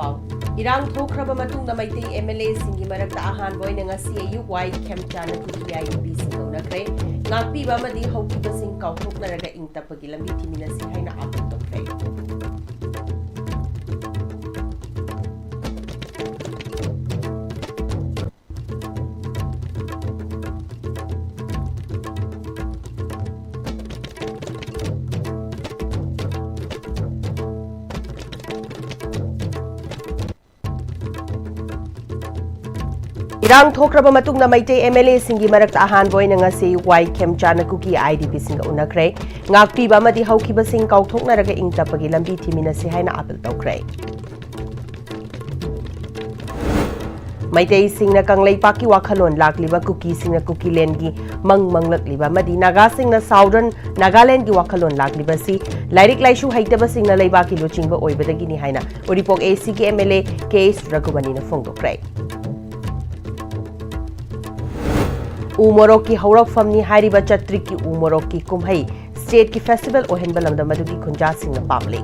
पाव इरांग थोखरबा मतुंगदा मैते MLA सिंगी मरक्ता Ahaan बोयना ngasi ayuk wai khemchana kuki IDP singonakre ngakpiba amadi haukiba sing kauthoknaraga ingtapagi lambi thiminasi haina apil tokre Irang thokraba matungna maite MLA singi marakta ahan boy ngasi wai khemchana kuki IDP singa unakre ngakpiba amadi haukiba sing kauthoknaraga ingtapagi lambi thiminasi haina apil tokre Maitei singna kanglei paki wakhalon lakliba kuki singna kuki len gi manglakliba madi naga singna southern Nagaland gi wakhalon lakliba si lairik laishu haitaba singna leiba ki luchingba oibadagi ni haina oripok AC ki MLA case ragubani na phongdokre Umorok ki haurak famni hairiba chatrik ki umorok ki kumhai state ki festival ohenba lamda madugi khunja singna pamle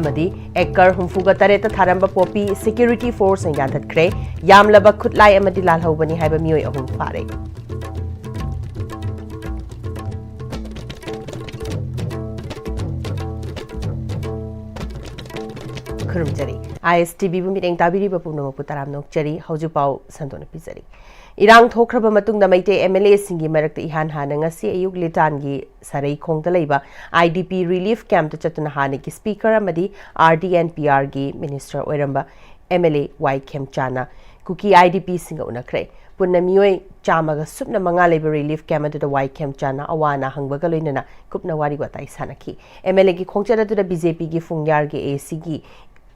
amadi ekar humfuga tareta tharamba popi security force ang yanthatkre yamlaba khutlai amadi lalhaubani haiba mioi ahum fare Kurumjari ISTV meeting tabiri bapuno putaram nokjari hauju pau sandona pizari Irang thokraba matungda maite MLA singi marakta ihan hana ngasi ayuk litan gi sarai khongda leiba IDP relief camp ta chatuna hane ki speaker amadi RDNPR gi minister oiramba MLA Y Khemchana kuki IDP singa unakre punna mioi chamaga supna manga leiba relief camp atu da Y Khemchana awana hangbaga loinana kupna wari watai sanaki MLA gi khongchara tu da BJP gi fungyar gi AC gi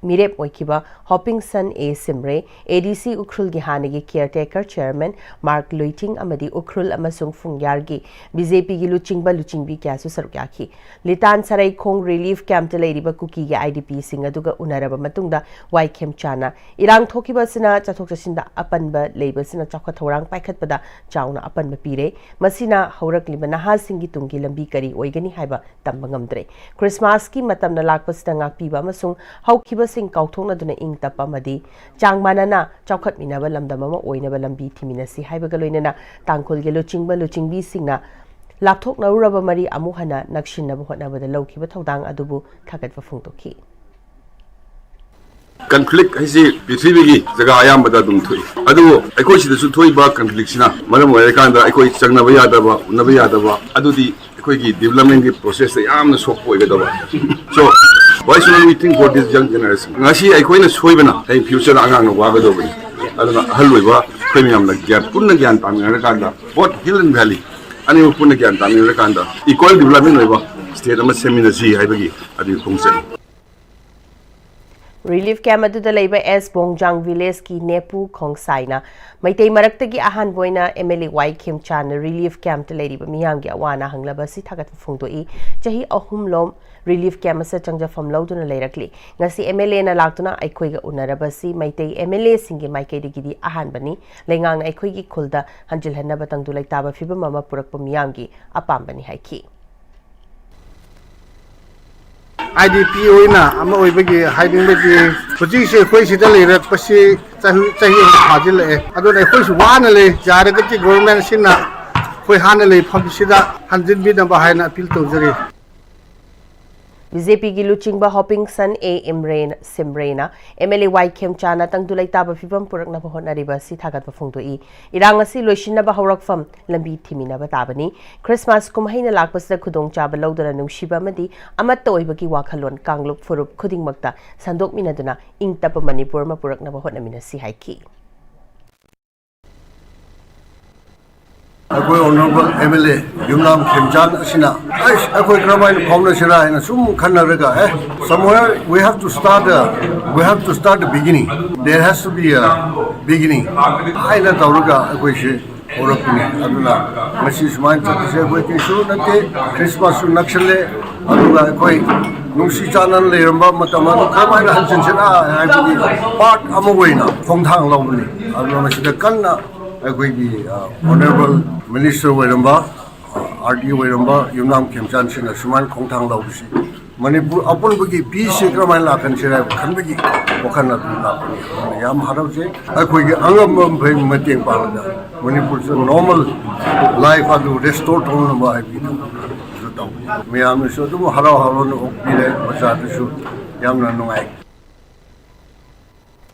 Mirep Oikiba, Hopping Sun A. Simre, ADC Ukrul Gihanagi Caretaker Chairman, Mark Luiting Amadi Ukrul Amasung Fungyargi, BJP Luchingba Luchingbi Kyasu Sarukyaki, Litan Sarai Kong Relief Camp Ladiba Kuki IDP Singaduga Unaraba Matunda, Y Khemchana, Irang Tokiba Sina, Chatokashinda Apanba, Labor Sina Chakatorang Paikatpada, Chauna Apan Mapire, Masina Horak Libanaha Singitungi Lambikari, Oigani Haiba, Tambangamdre, Christmas ki Matam Nalakpastanga Piba Masung, Haukiba sing kauthongna duna ing tapa madi changmanana chawkhat minaba lamdama ma oinaba lambi thiminasi haibaga loinana tangkhol ge luchingbi singna lapthokna uraba mari amu hana nakshinaba hotnaba da lawkiba thodang adubu thagatwa phungtokhi conflict haisi prithvi gi jaga ayambada dum thoi adu aikoi sida su thoi ba conflict sina maram oire kanda aikoi changna ba yadaba unaba yadaba adudi aikoi gi development gi process yamna sok oigada so why should we think for this young generation ngasi aikoi na soibana ai future angang na waga do bani aduna halloiba premium la gap punna gyan tamina kanda both hill and valley ani punna gyan tamina kanda equal development oiba state ama seminar si haibagi adi function Relief camp aduda leiba S Bongjang village ki Nepu Khongsaina Maitei Maraktagi ahan boina MLA Y Khemchana relief camp te leiba miyam gi awana hanglaba si thagat phungdoi chahi ahum lom relief camp sa changja fam lauduna leirakli ngasi MLA na laktuna aikoi ga unaraba si Maitei MLA singi maikei digidi ahan bani lengang aikoi gi khulda hanjil hanna batang du laitaba fiba mama purakpa miyam gi apam bani haiki IDP oina ama oibagi hiding bagi puji se khoi sida lerak pasi chahi hajil e ado nei khoi wana le jaragati government sinna khoi hana le phabsida 100 bi number haina appeal tawjari BJP gi luchingba Hopping Sun A. Simrena MLA Y Khemchana tangdulai taba fibam purakna bahona riba si thagatwa phungdoi irang asi loishinna ba haurakfam lambi thimina ba tabani Christmas kumhaina lakpasda khudong chaba laudana nungshiba madi amatta oibagi wakhalon kangluk furup khudingmakta sandokminaduna ingtapa Manipur ma purakna bahona minasi haiki Akoi honorable MLA Yumnam Khemchana sina akoi kramain phomna sina ina sum khanna rega somewhere we have to start the beginning there has to be a beginning aina tawraga akoi she orakni aduna masi sman chakse akoi ki su nate Christmas nakshale aduga akoi nungsi chanan leramba matama kramain hansin sina ai part amogoina khongthang lawni aduna masi da kanna Honorable Minister Wairamba, RD Wairamba, Yumnam Khemchana Singh Suman Khongthang Lawsi. Manipur upon bagi peace kramai lakan sirai kan bagi bukan lakan yam harap je aku ini anggap mempunyai meeting palaga Manipur normal life adu restore tahun nama itu tahu miam itu tu harap no opile macam itu yam nanungai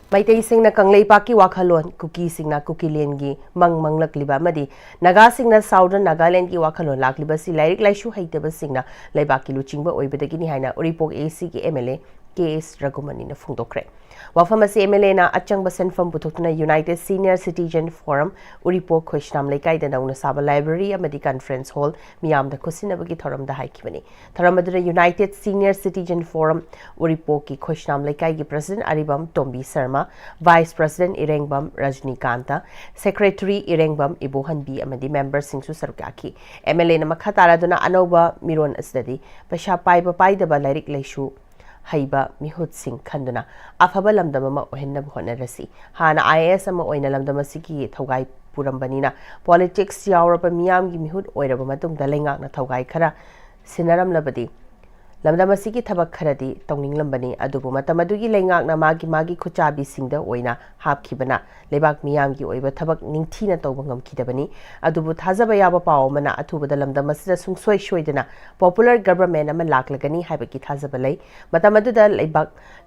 Maitai singna kanglei paki wakhalon kuki singna kukilen gi manglak liba madi naga singna southern nagaland gi wakhalon lakliba si lairik laishu haitaba singna laibaki luchingba oibadagi ni haina uripok AC gi MLA KS Ragumani na phungdokre wafamasi MLA na achangba senfam puthokna United Senior Citizen Forum uripok khoishnam laikai da nauna saba library amadi conference hall miyam da khusinabagi thoram da haikibani thoramadura United Senior Citizen Forum uripok ki khoishnam laikai gi president Aribam Tombi Sharma Vice President Irengbam Rajnikanta Secretary Irengbam Ibohanbi amadi members singsu sarukaki MLA na makhatara duna anoba miron asdadi pasha paiba paidaba lairik laishu Haiba Mihut Singh Khanduna Afaba Lamdama Ohenna Honarasi Hana IS ama Oina Lamdamasiki Togai Purambanina Politics Yaurapa Miamgi Mihut Oiraba Matung Dalengak na Togai Kara Sinaram Labadi Lamdamasiki Tabak Karadi Tongning Lambani Adubu Matamadugi Lengak na Magi Kuchabi Singda Oina Hapkibana Lebak Miamgi Oiba Tabak Ningtina Tobangam Kidabani Adubu Tazabayaba Pao Mana Atuba the Lamdamasida Sungsoi Shoidana Popular Government ama Laklagani Habaki Tazabalay Matamaduda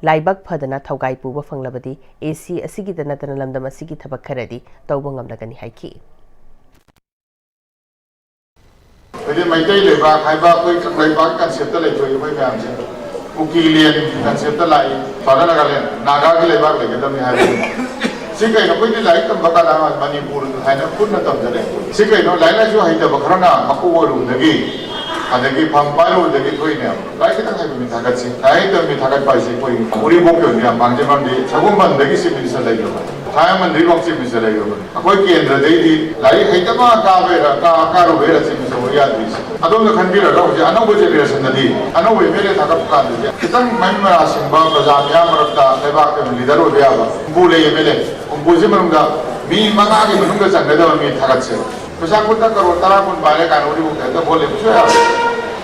Laibak Padana Togai Puba Fanglabadi AC Asigi the Natana Lamdamasiki Tabak Karadi Tobangam Lagani Haiki Jadi Maitai lebak, haiba koi lebak konsep tu lagi koi macam je. Ukilian konsep tu lagi, pada Nagaland, Naga ke lebak lagi tu mihai. Sikai no koi ni lagi tu bakal nama Manipur, hai na pun na tam jadi. Sikai no lain lagi hai tu bakal na aku waru lagi, ada lagi pampalu lagi koi ni. Lagi kita hai minta kat si, hai tu minta kat paisi koi. Uri bokyo ni, bangje bangje, cakum band lagi si bisa lagi. Saya mandiri waktu bisa lagi. Aku kian di lari hai tu mah karu bera si bisa wajib. Adon na khandira raw je anaw boje bera sandadi anaw we mere thakap kan je kitang maimara simba prajamya marakta lebak ke leader ho gaya ba bule MLA boje marunga mi manga ge marunga changada mi thakatse pesa kunta karo tara kun bare kan uri ko ta bole puso ya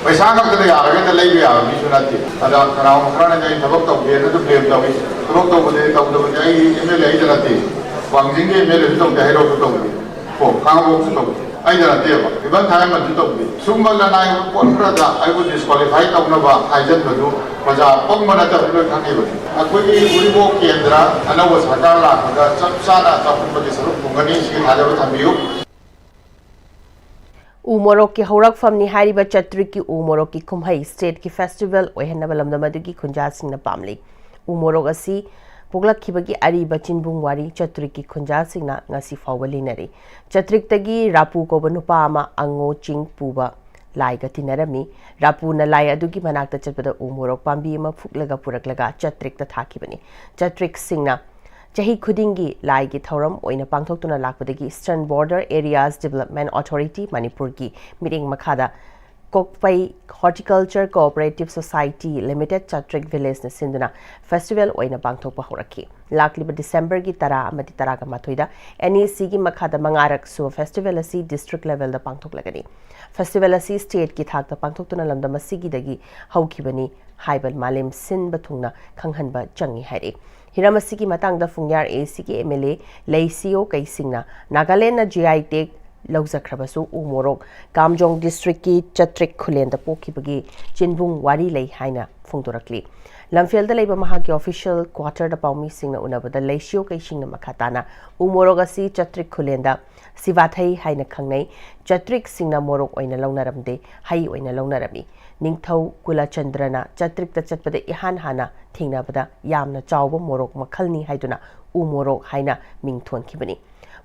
pesa ka ta ya ga ta lei ya mi sunati ada karaw khana jai thabak to ge na to blame to thabak to bole to jai MLA ai janati wangjing ge MLA to ga hero to ko kang bo to I don't know. Even time I do not be. Sumala I would brother, I would disqualify Taunava, I just do. Was a Pongmanata Kaneva. A quick walk Kendra, and I was Hakala, Sana, Tapumaki, Punganishi, Hadavu. Umorok ki horak fam ni hariba chatrik ki umorok ki kumhai state ki festival ohenna balamdamadu ki khunjal singna pamli umorok asi Puglak Kibagi Ariba Chinbung Wari Chatrik ki khunjal singna ngasi fawali Chatrik tagi Rapu ko banupama ango ching puba lai ga tinarami Rapu na lai adugi manakta chatpada umorok pambi ma phuklaga puraklaga Chatrik ta thakibani Chatrik singna Chahi khudingi lai gi thoram oina pangthoktuna lakpadagi Eastern Border Areas Development Authority Manipur ki meeting makhada Kokpai Horticulture Cooperative Society Limited Chatrik Village na sinduna festival oina pangthokpa horaki lakliba December gi tara amati tara ga mathoida NEC gi makhada mangarak su festival asi district level da pangthoklagani festival asi state gi thakta pangthoktuna lamdam asigi dagi haukibani haibal malim sin bathungna khanghanba changi hairi hiramasi ki matang da fungyar AC ki MLA Leisio kaisingna Nagaland na GI tag Lauzakrabasu Umorok Kamjong district ki Chatrik Khulen da pokibagi Chinbung Wari lei haina phungdorakli Lamfiel da leiba mahagi official quarter da paumi singna unabada Leisio kaisingna makhatana Umorok asi Chatrik Khulen da Sivathai haina khangnai Chatrik singna morok oina launaramde hai oina launarami Ningthau Kula Chandrana Chatrik ta chatpada ihan hana thingnabada yamna chawba morok makhalni haiduna Umorok haina mingthon kibani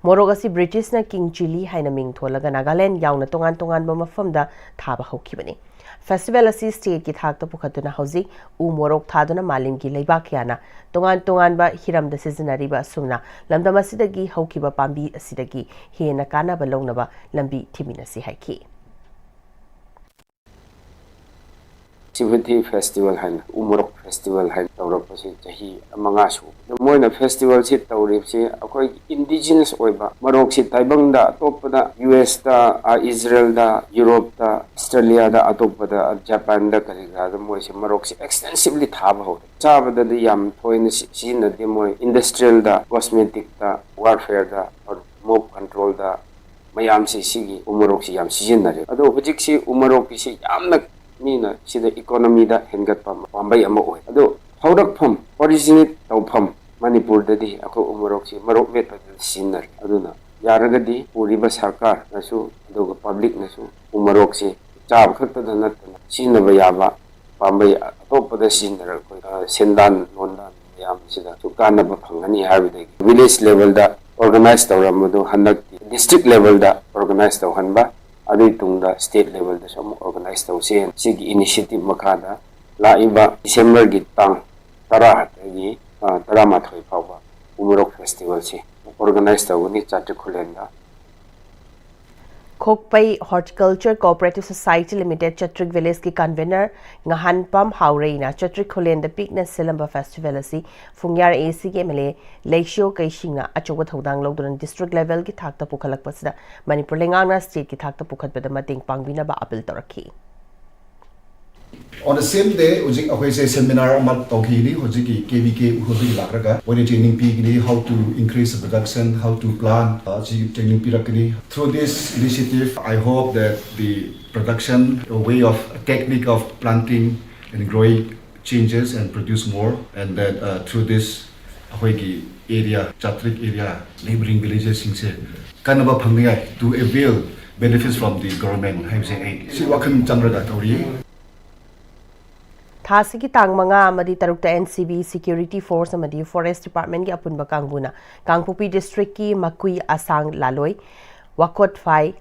Morok asi British na King Chilli haina ming tholaga Nagaland yauna tongan ba mafamda thaba hokibani Festival asi state ki thakta pukhatuna hauji Umorok thaduna malim ki leibak yana tongan ba hiramda seasonary ba sumna lamdam asidagi hokiba pambi asidagi hena kana ba longnaba lambi thimina si haiki Festivity Festival hain Umorok Festival hain tawrapasi chahi manga su moina festival si tawripsi akoi indigenous oiba marok si taibangda topada US da Israel da Europe da Australia da atopada Japan da kariga da moi si marok si extensively thaba ho chabada da yam thoina si na de moi industrial da cosmetic da warfare da or mob control da mayam si sigi umorok si yam sijinnare ado hujik si umorok si yamna mina sida economy da hengat pambai ama oi ado haurak pham originate tawpham Manipur dadi ako umorok si marok met sinar aduna yaragadi puriba sarkar nasu aduga public nasu umorok si chab khakta da natna sinaba yaba pambai atopada sinar ko sendan londan yam sida sukana ba phangani habidagi village level da organize tawramadu hanak district level da organize tawhanba adu tungda state level da som organize tawsen sigi initiative makada laiba December gi tang tara gi tara mathoi pawa umorok festival si organize tawni chatti khulenda Kokpai Horticulture Cooperative Society Limited Chatrik Village ki convener ngahan pam haureina Chatrik Khulen the Pikna Silamba Festival asi fungyar AC ke mele leisho kaishinga achoba thodang lodun district level ki thakta pukhalak pasda Manipur lengana state ki thakta pukhat bada mating pangbina ba appeal toraki On the same day, ujik akwai say seminar amat tauhidi ujiki KBK ujiki lakraga when training pigini how to increase the production, how to plant, training pirakini. Through this initiative, I hope that the production way of technique of planting and growing changes and produce more, and that through this akwai area, Chatrik area, neighboring villages, singse kanaba phangai to avail benefits from the government. I'm saying, si wakan changraga tauri. Thasiki tang manga amadi tarukta NCB Security Force amadi Forest Department ki apunba kangbuna Kangpupi District ki Makui Asang Laloi Wakot Phai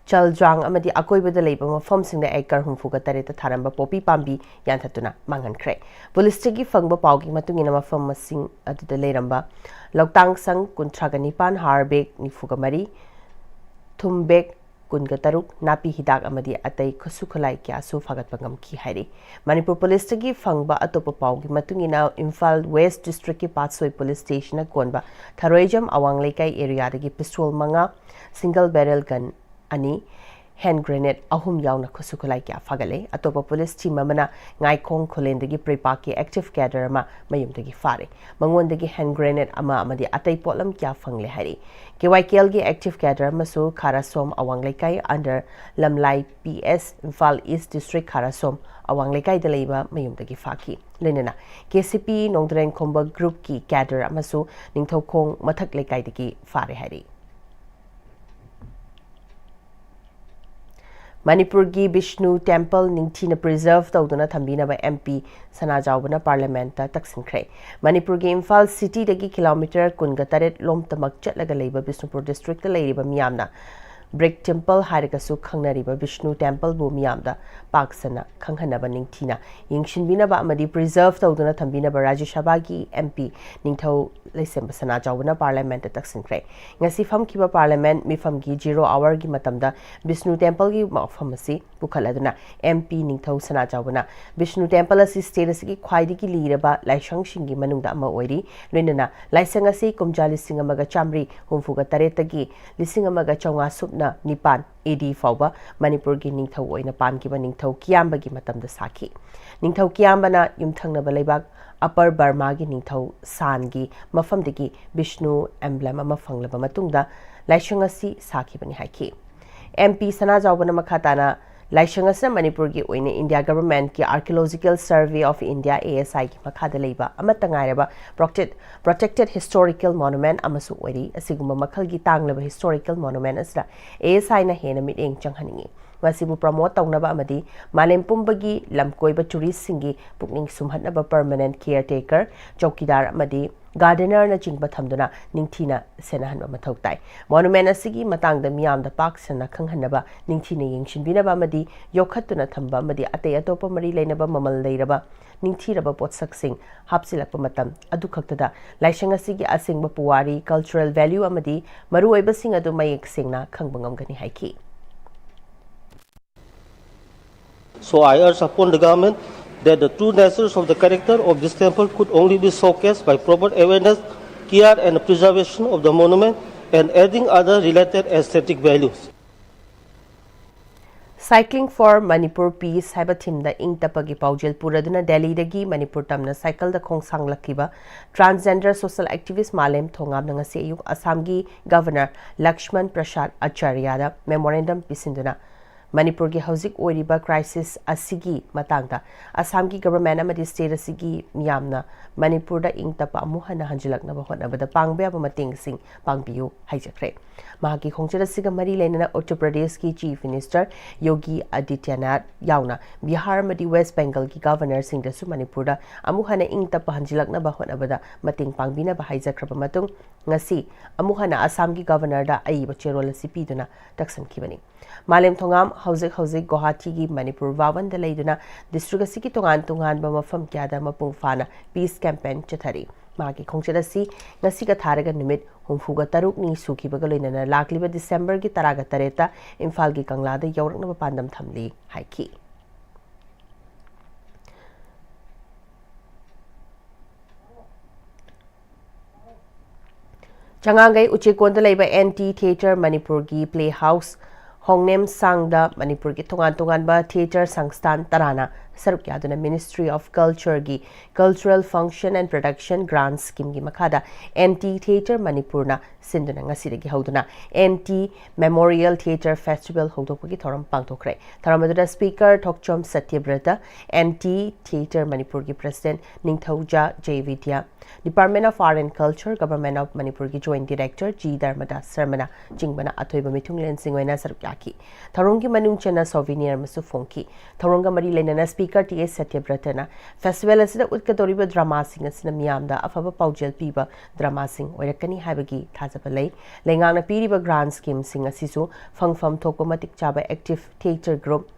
Chaljang amadi akoibada leiba mafam singda acre humfuga tareta tharamba popi pambi yanthatuna mangankhre Police ki fangba paugi matungina mafam masing aduda leiramba Loktang sang kuntragani pan harbek nifuga mari Thumbek Kunga Taruk, Napi Hidak Amadi Atay Kusukulai Kiasu Fagat Pangam Ki Hari. Manipur Police Tagi Fangba Atopa Paugi Matungina Imphal West District Ki Patsoi Police Station Konba, Tharoijam Awang Lekai area Dagi Pistol Manga, Single Barrel Gun Ani, Hand Grenade Ahum Yauna Kusukulai Kia Fagale, Atopa Police Team Mamana, Ngai Kong Kolen Dagi Prepaki Active Gaderama, Mayum Dagi Fari, Mangon Dagi Hand Grenade Ama Amadi Atay Potlam Kia Fangle Hari. KYKL gi active cadre masu Karasom Awang Lekai under Lamlai PS Imphal East District Karasom Awang Lekai de leiba mayum dagi faki lenena KCP Nongdreng Khomba Group ki cadre masu Ningthokong Mathak Lekai dagi fare hari Manipur gi Vishnu Temple Ningthina preserve tawduna thambina ba MP Sanajawbana Parliament ta taksinkre Manipur gi Imphal City dagi kilometer kungataret lom tamak chatlaga leiba Bishnupur district ta leiba miyamna Brick Temple Harikasu Khangnariba Vishnu Temple bu miyamda Paksana Khanghanaba Ningthina Yingshinbina ba amadi preserve tawduna thambina ba Rajya Sabha gi MP Ningthau Leisemba Sanajawbana Parliament ta taksinkre ngasi famkiba Parliament mifam gi 0 hour gi matamda Vishnu Temple gi mafamasi pukhaladuna MP Ningthau Sanajawbana Vishnu Temple asi state asi khwaidi gi liraba laisang shingi manungda ama oiri loinana laisang asi kumjali singamaga chamri humfuga taretagi lisingamaga chonga subna Nipan AD Fauba Manipur gi Ningthau oina pankiba Ningthau Kiamba gi matamda saki Ningthau Kiamba na yumthangna balaibak Upper Burma gi Ningthau San gi mafamdagi Vishnu emblem ama fanglaba matungda laisang asi saki bani haiki MP Sanajawbana makhatana Laisang asa Manipur gi oina India government ki Archaeological Survey of India ASI ki makhada leiba amata ngairaba protected historical monument amasu ori asiguma makhal gi tanglaba historical monument asra ASI na hena miteng changhaningi masibu promote tawnaba amadi malem pumbagi lamkoiba tourist singi pukning sumhatnaba permanent caretaker chowkidar amadi gardener na jingba thamduna ningthina senahanba mathautai monument asigi matangda miyamda paksana khanghanaba ningthina yingshinbinaba amadi yokhatuna thamba amadi atei atopa mari leinaba mamal leiraba ningthiraba potsaksing hapsilakpa matam adu khaktada laisang asigi asingba puwari cultural value amadi maru oibasing adu mayek singna khangba ngamgani haiki So I urge upon the government that the true nature of the character of this temple could only be showcased by proper awareness, care and preservation of the monument and adding other related aesthetic values. Cycling for Manipur Peace haiba thimda ing tapagi paujel puraduna Delhi dagi Manipur tamna cycle da khongsang lakiba transgender social activist Malem Thongam na ngasi ayuk Assam gi Governor Lakshman Prasad Acharya da memorandum pisinduna Manipur gi hauzik oiriba crisis asigi matangda Assam gi government amadi state asigi miyamna Manipur da ing tapa amuhana hanjilakna ba hotnabada pangbe aba mating sing pangbiyu haijakre mahaki khongchada siga mari lenana Uttar Pradesh ki Chief Minister Yogi Adityanath yauna Bihar madi West Bengal ki Governor sing da su Manipur da amuhana ing tapa hanjilakna ba hotnabada mating pangbina ba haijakraba matung ngasi amuhana Assam gi Governor da aiba cherol sipi duna taksan kibani Malem Thongam hauzik Guwahati gi Manipur Vawan da leiduna district asiki tungan ba mafam kyada mapung fana peace campaign chathari magi khongchada si ngasi ka tharaga nimit humfuga taruk ni suki baga loinana lakliba December gi taraga tareta Imphal gi Kangla da yaurakna pandam thamli haiki Changangai Uchekonda leiba NT Theatre Manipur gi Playhouse Hongnem Sangda Manipur ki tungan ba theatre sangstan tarana saruk yaduna Ministry of Culture gi Cultural Function and Production Grant Scheme gi makada NT Theatre Manipur na sinduna ngasida gi hauduna NT Memorial Theatre Festival hodokpa gi thoram pangtokre tharamadura Speaker Thokchom Satyabrata NT Theatre Manipur gi President Ningthauja Jayvidya Department of Art and Culture Government of Manipur ki Joint Director G Dharmada Sarmana Jingbana Athoiba Mitunglen Singwena Sarukyaki Tharongi Manung Chena Souvenir Masu Fonki Tharonga Mari Lenana Speaker T.S. Satyabratana Festival asida utkadoriba drama sing asina miyamda afaba paujel piba drama sing oirakani haibagi thajaba lei lengangna piriba grant scheme sing asisu phangfam thokpa matik chaba active theatre group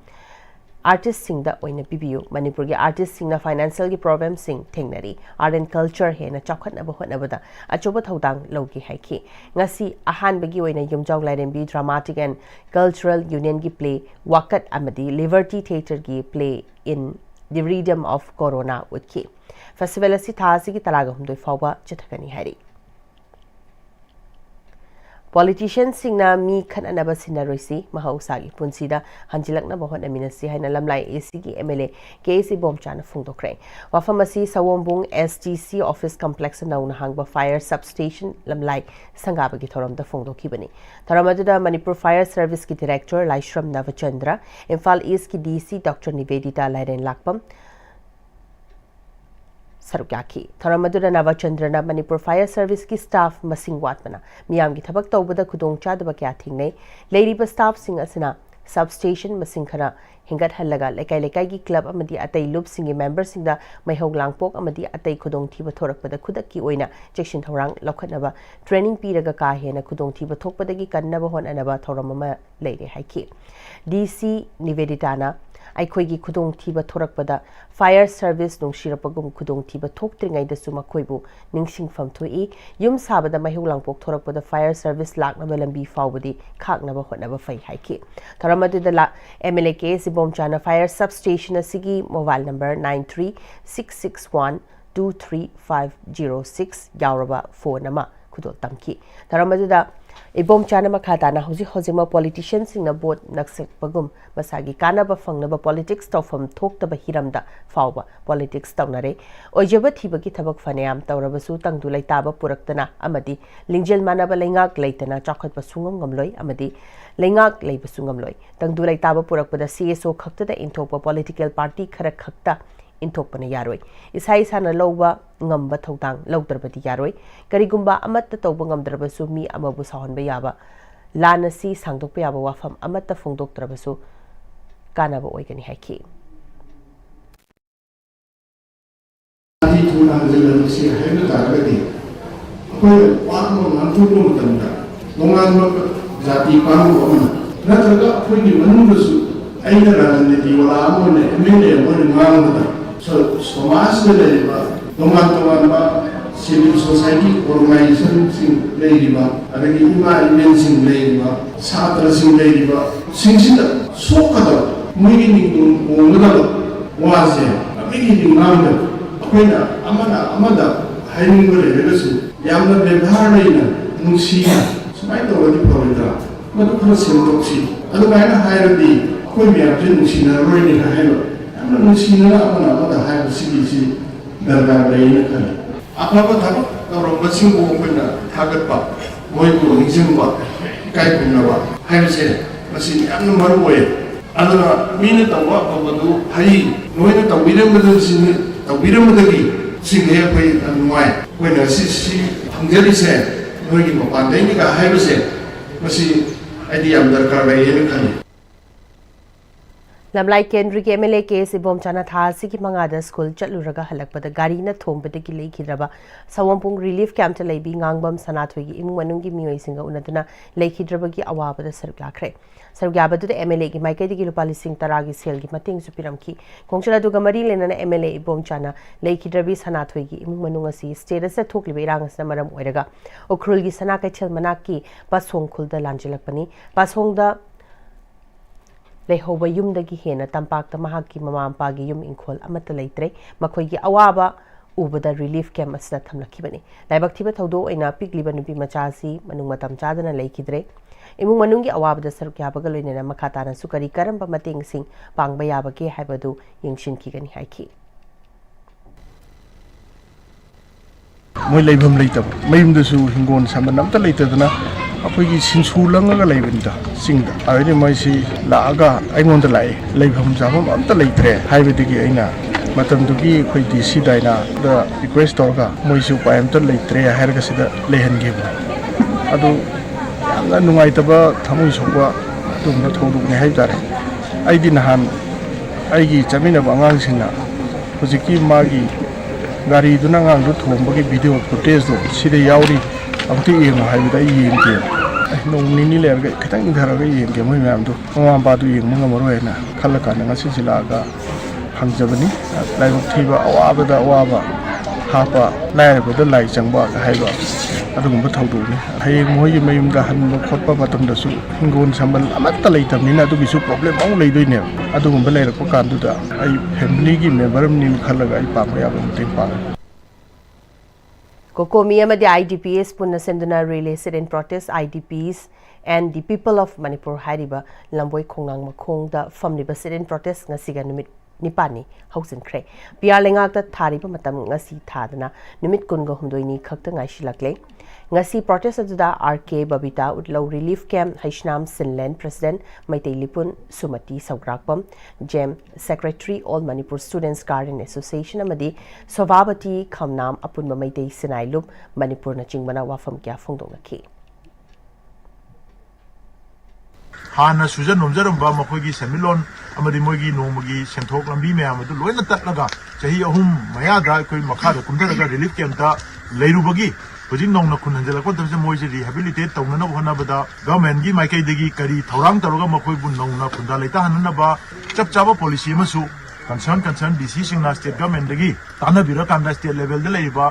artist sing da oina pibiu Manipur gi artist sing na financial gi problem sing thengnari art and culture he na chakhatna ba hotna bada achoba thodang logi haiki ngasi ahan bagi oina yumjaw lairembi dramatic and cultural union gi play wakat amadi liberty theatre gi play in the rhythm of corona utki festival asi thasi gi taraga humdoi fawba chithakani hari Politicians singna mi khananaba sinaroisi mahausagi punsida hanjilakna bahona minasi haina lamlai AC gi MLA KC Bomchana phungdokre wafamasi sawombung STC office complex nauna hangba fire substation lamlai sangaba gi thoram da phungdokibani tharamadda Manipur Fire Service ki director Laishram Navachandra Imphal East ki DC Dr Nivedita Lairen Lakpam Sarukyaki Tharamadura Navachandrana Manipur Fire Service ki staff masing watmana miyam gi thabak tawbada khudong chadaba kya thingnei leiriba staff sing asina substation masing khara hingat hallaga lekai gi club amadi atai loop singi member singda maihog langpok amadi atai khudong thiba thorakpada khudakki oina chection thorang lokhatnaba training piraga ka hena khudong thiba thokpadagi kannaba honanaba thoramama leire haiki DC Niveditana Aikoigi Kudong Tiba Torakpada Fire Service Nung Shirapagum Kudong Tiba Tokringai the Suma Koibu Ningsing from Tui Yum Sabada Mahulangpok Torakpada Fire Service Lak Nabalambi Fawadi Kak Naba Hotnaba Fai Haiki Taramadu the La MLK Sibomchana Fire Substation Sigi mobile number 93-661-23506 Yauraba 4 Nama Kudol Tamki Taramadu Ibom chana makhatana hojima politicians sing na boat naksak pagum masagi kana ba fangnaba politics tawfam thoktaba hiramda fawba politics tawnare ojeba thibagi thabak fanayam tawrabasu tangdu laitaba puraktana amadi lingjel manaba lengak leitana chakhatba sungam ngamloi amadi lengak leiba sungam loi tangdu laitaba purakpada CSO khakta intokpa political party khara khakta intokpana yaroi isai sana loba ngamba thotang logdarbati yaroi karigumba amatta tawba ngamdrabasu mi amabu sahonba yaba lanasi sangdokpa yaba wafam amatta phongdoktrabasu kanaba oigani haiki So, Somas civil society organization sing ladiba, adagi ima event sing ladiba, satra sing ladiba, sing sida sokada ꯃꯣꯏꯒꯤ ꯅꯤꯡꯇꯝ ꯍꯣꯡꯒꯗꯕ ꯋꯥꯁꯦ ꯃꯤꯒꯤ ꯅꯤꯡꯉꯥꯡꯗ ꯑꯩꯈꯣꯏꯅ ꯑꯃꯗ ꯍꯥꯏꯅꯤꯡꯕ ꯂꯩꯔꯒꯁꯨ ꯌꯥꯝꯅ ꯕꯦꯚꯥꯔ ꯂꯩꯅ ꯅꯨꯡꯁꯤꯅ ꯁꯨꯃꯥꯏꯅ ꯇꯧꯔꯗꯤ ꯐꯔꯣꯏꯗ꯭ꯔꯥ ꯃꯗꯨ ꯈꯔ ꯁꯦꯝꯗꯣꯛꯁꯤ ꯑꯗꯨꯃꯥꯏꯅ ꯍꯥꯏꯔꯗꯤ ꯑꯩꯈꯣꯏ ꯃꯌꯥꯝꯁꯦ ꯅꯨꯡꯁꯤꯅꯔꯣꯏꯅ ꯍꯥꯏꯕ ꯌꯥꯝꯅ ꯅꯨꯡꯁꯤꯅꯅ ꯑꯃꯗ ꯍꯥꯏꯕꯁꯤꯒꯤꯁꯤ ꯗꯔꯀꯥꯔ ꯂꯩꯅ ꯈꯜꯂꯤ ꯑꯐꯕ ꯊꯕꯛ ꯇꯧꯔꯝꯕꯁꯤꯡꯕꯨ ꯑꯩꯈꯣꯏꯅ ꯊꯥꯒꯠꯄ ꯃꯣꯏꯕꯨ ꯅꯤꯡꯁꯤꯡꯕ ꯏꯀꯥꯏ ꯈꯨꯝꯅꯕ ꯍꯥꯏꯕꯁꯦ ꯃꯁꯤ ꯌꯥꯝꯅ ꯃꯔꯨ ꯑꯣꯏ ꯑꯗꯨꯅ ꯃꯤꯅ ꯇꯧꯕ ꯑꯐꯕꯗꯨ ꯐꯩ ꯅꯣꯏꯅ ꯇꯧꯕꯤꯔꯝꯕꯗꯒꯤ ꯁꯤꯡꯁꯦ ꯑꯩꯈꯣꯏ ꯅꯨꯡꯉꯥꯏ ꯑꯩꯈꯣꯏꯅ ꯁꯤ ꯐꯪꯖꯔꯤꯁꯦ ꯅꯣꯏꯒꯤ ꯃꯄꯥꯟꯗꯩꯅꯤꯒ ꯍꯥꯏꯕꯁꯦ ꯃꯁꯤ ꯑꯩꯗꯤ ꯌꯥꯝ ꯗꯔꯀꯥꯔ ꯂꯩꯌꯦꯅ ꯈꯜꯂꯤ ꯂꯝꯂꯥꯏ ꯀꯦꯟꯗ꯭ꯔꯒꯤ MLA ꯀꯦꯁ ꯏꯕꯣꯝꯆꯥꯅ ꯊꯥ ꯑꯁꯤꯒꯤ ꯃꯉꯥꯗ ꯁ꯭ꯀꯨꯜ ꯆꯠꯂꯨꯔꯒ ꯍꯜꯂꯛꯄꯗ ꯒꯥꯔꯤꯅ ꯊꯣꯝꯕꯗꯒꯤ ꯂꯩꯈꯤꯗ꯭ꯔꯕ ꯁꯋꯣꯝꯄꯨꯡ ꯔꯤꯂꯤꯐ ꯀꯦꯝꯞꯇ ꯂꯩꯕꯤ ꯉꯥꯡꯕꯝ ꯁꯅꯥꯊꯣꯏꯒꯤ ꯏꯃꯨꯡ ꯃꯅꯨꯡꯒꯤ ꯃꯤꯑꯣꯏꯁꯤꯡꯒ ꯎꯅꯗꯨꯅ ꯂꯩꯈꯤꯗ꯭ꯔꯕꯒꯤ ꯑꯋꯥꯕꯗ ꯁꯔꯨꯛ ꯌꯥꯈ꯭ꯔꯦ ꯁꯔꯨꯛ ꯌꯥꯕꯗꯨꯗ MLAꯒꯤ ꯃꯥꯏꯀꯩꯗꯒꯤ ꯂꯨꯄꯥ 10,000ꯒꯤ ꯁꯦꯜꯒꯤ ꯃꯇꯦꯡꯁꯨ ꯄꯤꯔꯝꯈꯤ ꯈꯣꯡꯆꯠ ꯑꯗꯨꯒ ꯃꯔꯤ ꯂꯩꯅꯅ MLA ꯏꯕꯣꯝꯆꯥꯅ ꯂꯩꯈꯤꯗ꯭ꯔꯕꯤ ꯁꯅꯥꯊꯣꯏꯒꯤ ꯏꯃꯨꯡ ꯃꯅꯨꯡ ꯑꯁꯤ ꯁ꯭ꯇꯦꯠ ꯑꯁꯤꯗ ꯊꯣꯛꯂꯤꯕ ꯏꯔꯥꯡ ꯑꯁꯤꯅ ꯃꯔꯝ ꯑꯣꯏꯔꯒ ꯎꯈ꯭ꯔꯨꯜꯒꯤ ꯁꯅꯥ ꯀꯩꯊꯦꯜ ꯃꯅꯥꯛꯀꯤ ꯄꯥꯁꯣꯡ ꯈꯨꯜꯗ ꯂꯥꯟꯖꯤꯜꯂꯛꯄꯅꯤ ꯄꯥꯁꯣꯡꯗ ꯂꯩꯍꯧꯕ ꯌꯨꯝꯗꯒꯤ ꯍꯦꯟꯅ ꯇꯝꯄꯥꯛꯇ ꯃꯍꯥꯛꯀꯤ ꯃꯃꯥ ꯃꯄꯥꯒꯤ ꯌꯨꯝ ꯏꯪꯈꯣꯜ ꯑꯃꯠꯇ ꯂꯩꯇ꯭ꯔꯦ ꯃꯈꯣꯏꯒꯤ ꯑꯋꯥꯕ ꯎꯕꯗ ꯔꯤꯂꯤꯐ ꯀꯦꯝꯞ ꯑꯁꯤꯗ ꯊꯝꯂꯛꯈꯤꯕꯅꯤ ꯂꯥꯏꯕꯛ ꯊꯤꯕ ꯊꯧꯗꯣꯛ ꯑꯣꯏꯅ ꯄꯤꯛꯂꯤꯕ ꯅꯨꯄꯤ ꯃꯆꯥ ꯑꯁꯤ ꯃꯅꯨꯡ ꯃꯇꯝ ꯆꯥꯗꯅ ꯂꯩꯈꯤꯗ꯭ꯔꯦ ꯏꯃꯨꯡ ꯃꯅꯨꯡꯒꯤ ꯑꯋꯥꯕꯗ ꯁꯔꯨꯛ ꯌꯥꯕꯒ ꯂꯣꯏꯅꯅ ꯃꯈꯥ ꯇꯥꯅꯁꯨ ꯀꯔꯝꯕ ꯃꯇꯦꯡꯁꯤꯡ ꯄꯥꯡꯕ ꯌꯥꯕꯒꯦ ꯍꯥꯏꯕꯗꯨ ꯌꯦꯡꯁꯤꯟꯈꯤꯒꯅꯤ ꯍꯥꯏꯈꯤ ꯃꯣꯏ ꯂꯩꯐꯝ ꯂꯩꯇꯕ ꯃꯌꯨꯝꯗꯁꯨ ꯍꯤꯡꯒꯣꯜ ꯁꯝꯕꯟ ꯑꯝꯇ ꯂꯩꯇꯗꯅ ꯑꯩꯈꯣꯏꯒꯤ ꯁꯤꯟꯁꯨ ꯂꯪꯉꯒ ꯂꯩꯕꯅꯤꯗ ꯆꯤꯡꯗ ꯑꯗꯨꯗꯤ ꯃꯣꯏꯁꯤ ꯂꯥꯛꯑꯒ ꯑꯩꯉꯣꯟꯗ ꯂꯥꯛꯑꯦ ꯂꯩꯐꯝ ꯆꯥꯐꯝ ꯑꯝꯇ ꯂꯩꯇ꯭ꯔꯦ ꯍꯥꯏꯕꯗꯒꯤ ꯑꯩꯅ ꯃꯇꯝꯗꯨꯒꯤ ꯑꯩꯈꯣꯏ DC ꯗꯥꯏꯅꯥꯗ ꯔꯤꯀ꯭ꯋꯦꯁ ꯇꯧꯔꯒ ꯃꯣꯏꯁꯨ ꯎꯄꯥꯏ ꯑꯝꯇ ꯂꯩꯇ꯭ꯔꯦ ꯍꯥꯏꯔꯒ ꯁꯤꯗ ꯂꯩꯍꯟꯈꯤꯕꯅꯤ ꯑꯗꯨ ꯌꯥꯝꯅ ꯅꯨꯡꯉꯥꯏꯇꯕ ꯊꯃꯣꯏ ꯁꯣꯛꯄ ꯑꯗꯨꯒꯨꯝꯕ ꯊꯧꯗꯣꯛꯅꯤ ꯍꯥꯏꯕ ꯇꯥꯔꯦ ꯑꯩꯗꯤ ꯅꯍꯥꯟ ꯑꯩꯒꯤ ꯆꯠꯃꯤꯟꯅꯕ ꯑꯉꯥꯡꯁꯤꯡꯅ ꯍꯧꯖꯤꯛꯀꯤ ꯃꯥꯒꯤ ꯒꯥꯔꯤꯗꯨꯅ ꯑꯉꯥꯡꯗꯨ ꯊꯣꯝꯕꯒꯤ ꯚꯤꯗꯤꯑꯣ ꯐꯨꯇꯦꯖꯇꯣ ꯁꯤꯗ ꯌꯥꯎꯔꯤ ꯑꯃꯨꯛꯇ ꯌꯦꯡꯉꯣ ꯍꯥꯏꯕꯗ ꯑꯩ ꯌꯦꯡꯒꯦ ꯅꯣꯡ ꯅꯤꯅꯤ ꯂꯩꯔꯒ ꯈꯤꯇꯪ ꯏꯪꯊꯔꯒ ꯌꯦꯡꯒꯦ ꯃꯣꯏ ꯃꯌꯥꯝꯗꯣ ꯃꯃꯥ ꯃꯄꯥꯗꯨ ꯌꯦꯡꯕ ꯉꯝꯃꯔꯣꯏ ꯍꯥꯏꯅ ꯈꯜꯂꯀꯥꯟꯗ ꯉꯁꯤꯁꯤ ꯂꯥꯛꯑꯒ ꯐꯪꯖꯕꯅꯤ ꯂꯥꯏꯕꯛ ꯊꯤꯕ ꯑꯋꯥꯕꯗ ꯑꯋꯥꯕ ꯍꯥꯞꯄ ꯂꯥꯏꯔꯕꯗ ꯂꯥꯏ ꯆꯪꯕ ꯍꯥꯏꯕ ꯑꯗꯨꯒꯨꯝꯕ ꯊꯧꯗꯣꯛꯅꯤ ꯍꯌꯦꯡ ꯃꯣꯏꯒꯤ ꯃꯌꯨꯝꯗ ꯍꯟꯕ ꯈꯣꯠꯄ ꯃꯇꯝꯗꯁꯨ ꯍꯤꯡꯒꯣꯜ ꯁꯝꯕꯜ ꯑꯃꯠꯇ ꯂꯩꯇꯕꯅꯤꯅ ꯑꯗꯨꯒꯤꯁꯨ ꯄ꯭ꯔꯣꯕ꯭ꯂꯦꯝ ꯑꯃꯨꯛ ꯂꯩꯗꯣꯏꯅꯦꯕ ꯑꯗꯨꯒꯨꯝꯕ ꯂꯩꯔꯛꯄ ꯀꯥꯟꯗꯨꯗ ꯑꯩ ꯐꯦꯃꯤꯂꯤꯒꯤ ꯃꯦꯝꯕꯔ ꯑꯃꯅꯤ ꯈꯜꯂꯒ ꯑꯩ ꯄꯥꯡꯕ ꯌꯥꯕ ꯃꯇꯦꯡ ꯄꯥꯡꯉꯤ Kokomi amadi IDPs punna senduna relay sit-in protest IDPs and the people of Manipur hariba lamboi khongnang makhongda famliba sit-in protest ngasiga numit nipani hausinkhre PR lengakta thariba matam ngasi thadana numit kunga humdoini khakta ngaishilakle ngasi protest aduda RK Babita Utlau Relief Camp Haishnam Sinlen President Maitei Lipun Sumati Saugrakpam GEM Secretary All Manipur Students Garden Association amadi Sovabati Khamnam Apunma Maitei Sinailup Manipur na chingbana wafam kya phongdongaki Hana Susan Nomjaramba Makogi Semilon amadi mogi nomagi senthok lambi meyam adu loina tatlaga chahi ahum mayada koi makhada kundaraga relief camp ta leirubagi hojing nongna kunanjala ko tabse moise rehabilitate tawna hona bada government gi maikai degi kari thorang taroga makoi bun nongna kunda leita hanna ba chap chaba policy masu concern DC singna state government degi tana bira kanda state level de leiba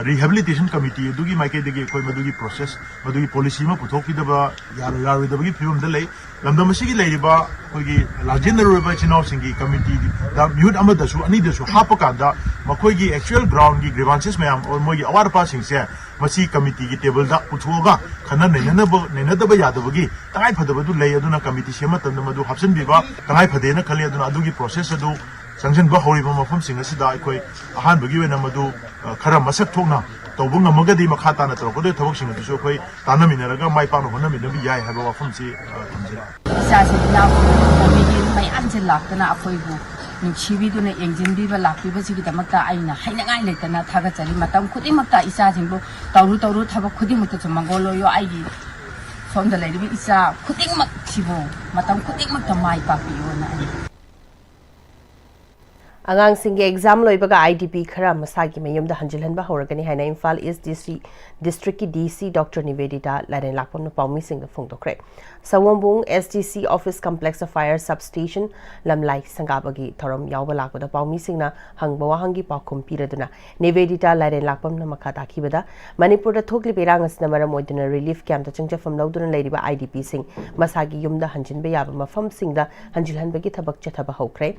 rehabilitation committee dugi maikai degi koi madugi process madugi policy ma puthok daba yar daba gi film de lei lamdam sigi leiba koigi larger river chinau singi committee da mute amada su ani de su hapa kanda makoi gi actual ground gi grievances mayam or moi awar pa sing se masi committee gi table da puthoga khana nena da ba yadaba gi tangai phadaba du lei aduna committee sema tan madu hapsen biba tangai phade na khali aduna adugi process adu sanction ba hori ba mafam sing asida koi ahan bagi wena madu khara masak thokna tawbu ngamagadi makhata na tro ko de thawak sing adu koi tanaminaraga mai pa no honami nabi yai haba wafam si thamjira sa se na mi gi mai anjel laktana afoibu nungchibiduna engjinbiba lakbiba sigi damakta aina hainangai letana thaga chali matam khudimakta isa jingbo tauru thaba khudimukta chumangolo yo aigi somda leiribi isa khudimmak chibo matam khudimmakta mai papiyo na Angangsingge exam loibaga IDP khara masagi mayumda hanjilhanba horagani haina Imphal East District ki DC Dr. Nivedita Laren Lakpamna Paumi Singh Phongdokre. Sawambung SDC Office Complex of Fire Substation Lamlai Sangabagi Thoram Yauba Lakpada Paumi Singna Hangbawa Hangi Pakum Piraduna Nivedita Laren Lakpamna Makata Kibada Manipur Thokli Berangas Namara Moduna Relief Camp the Changja from Lauduna Lady by IDP Singh Masagi Yumda Hanjin Bayaba Mafam Singda Hanjilhanbagi Tabak Chataba Hokre.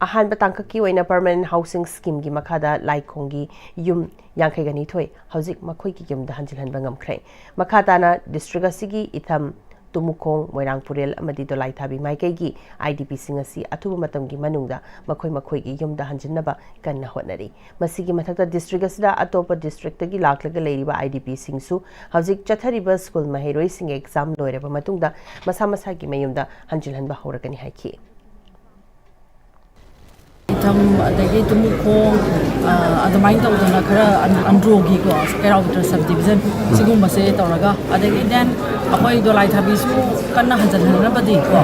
Ahan batangkaki oina permanent housing scheme gi makada laikongi yum yangkai gani thoi hauzik makhoi ki yum da hanjilhan bangam khrei makata na district asigi itham tumukong moirangpurel amadi dolai thabi maikai gi IDP singasi athubu matam gi manungda makhoi gi yum da hanjinaba kanna honari masigi mathakta district asida atopa district gi laklaga leiriba IDP singsu hauzik chathariba school mahiroi sing exam loireba matungda masa masa gi mayumda hanjilhan ba horakani haiki adagi tumukong adamain tawdana khara androgi ko outer subdivision sigum se tawraga adagi then akoi dolai thabi su kanna hanjanna badi ko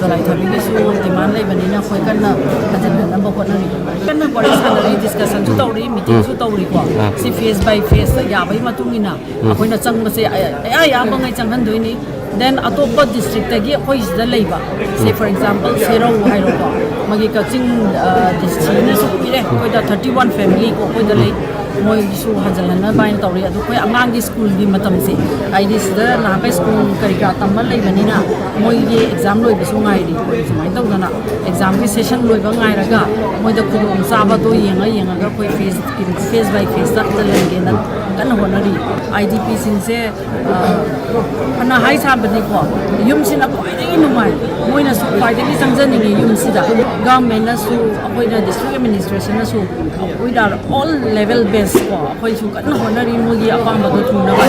dolai thabi gi su demand lai banina khoi kanna hanjanna ba khonari kanna body salary discussion su tawri meeting su tawri ko si face by face ya bai matungina akoi na chang se ya bangai changhan doini then atopa district tagi akoi sida leiba say for example Serau hairo ko magi kaching district na su pire koi da 31 family ko koi da lei moi su hajalana bain tawri adu koi angang gi school gi matam se ID sida na kai school karika tamal lei banina moi gi exam loi bisu ngai ri koi samai tawdana exam gi session loi ba ngai raga moi da khudong saba to yenga ga koi face by face ta lenge na kan honari IDP sin se ana hai sa bani ko yum sin a koi dei numai moi na su koi dei sangjani ni yum sida government na su akoi na district administration na su we are all level based ko akoi su kan honari mo gi apam ba thu na ba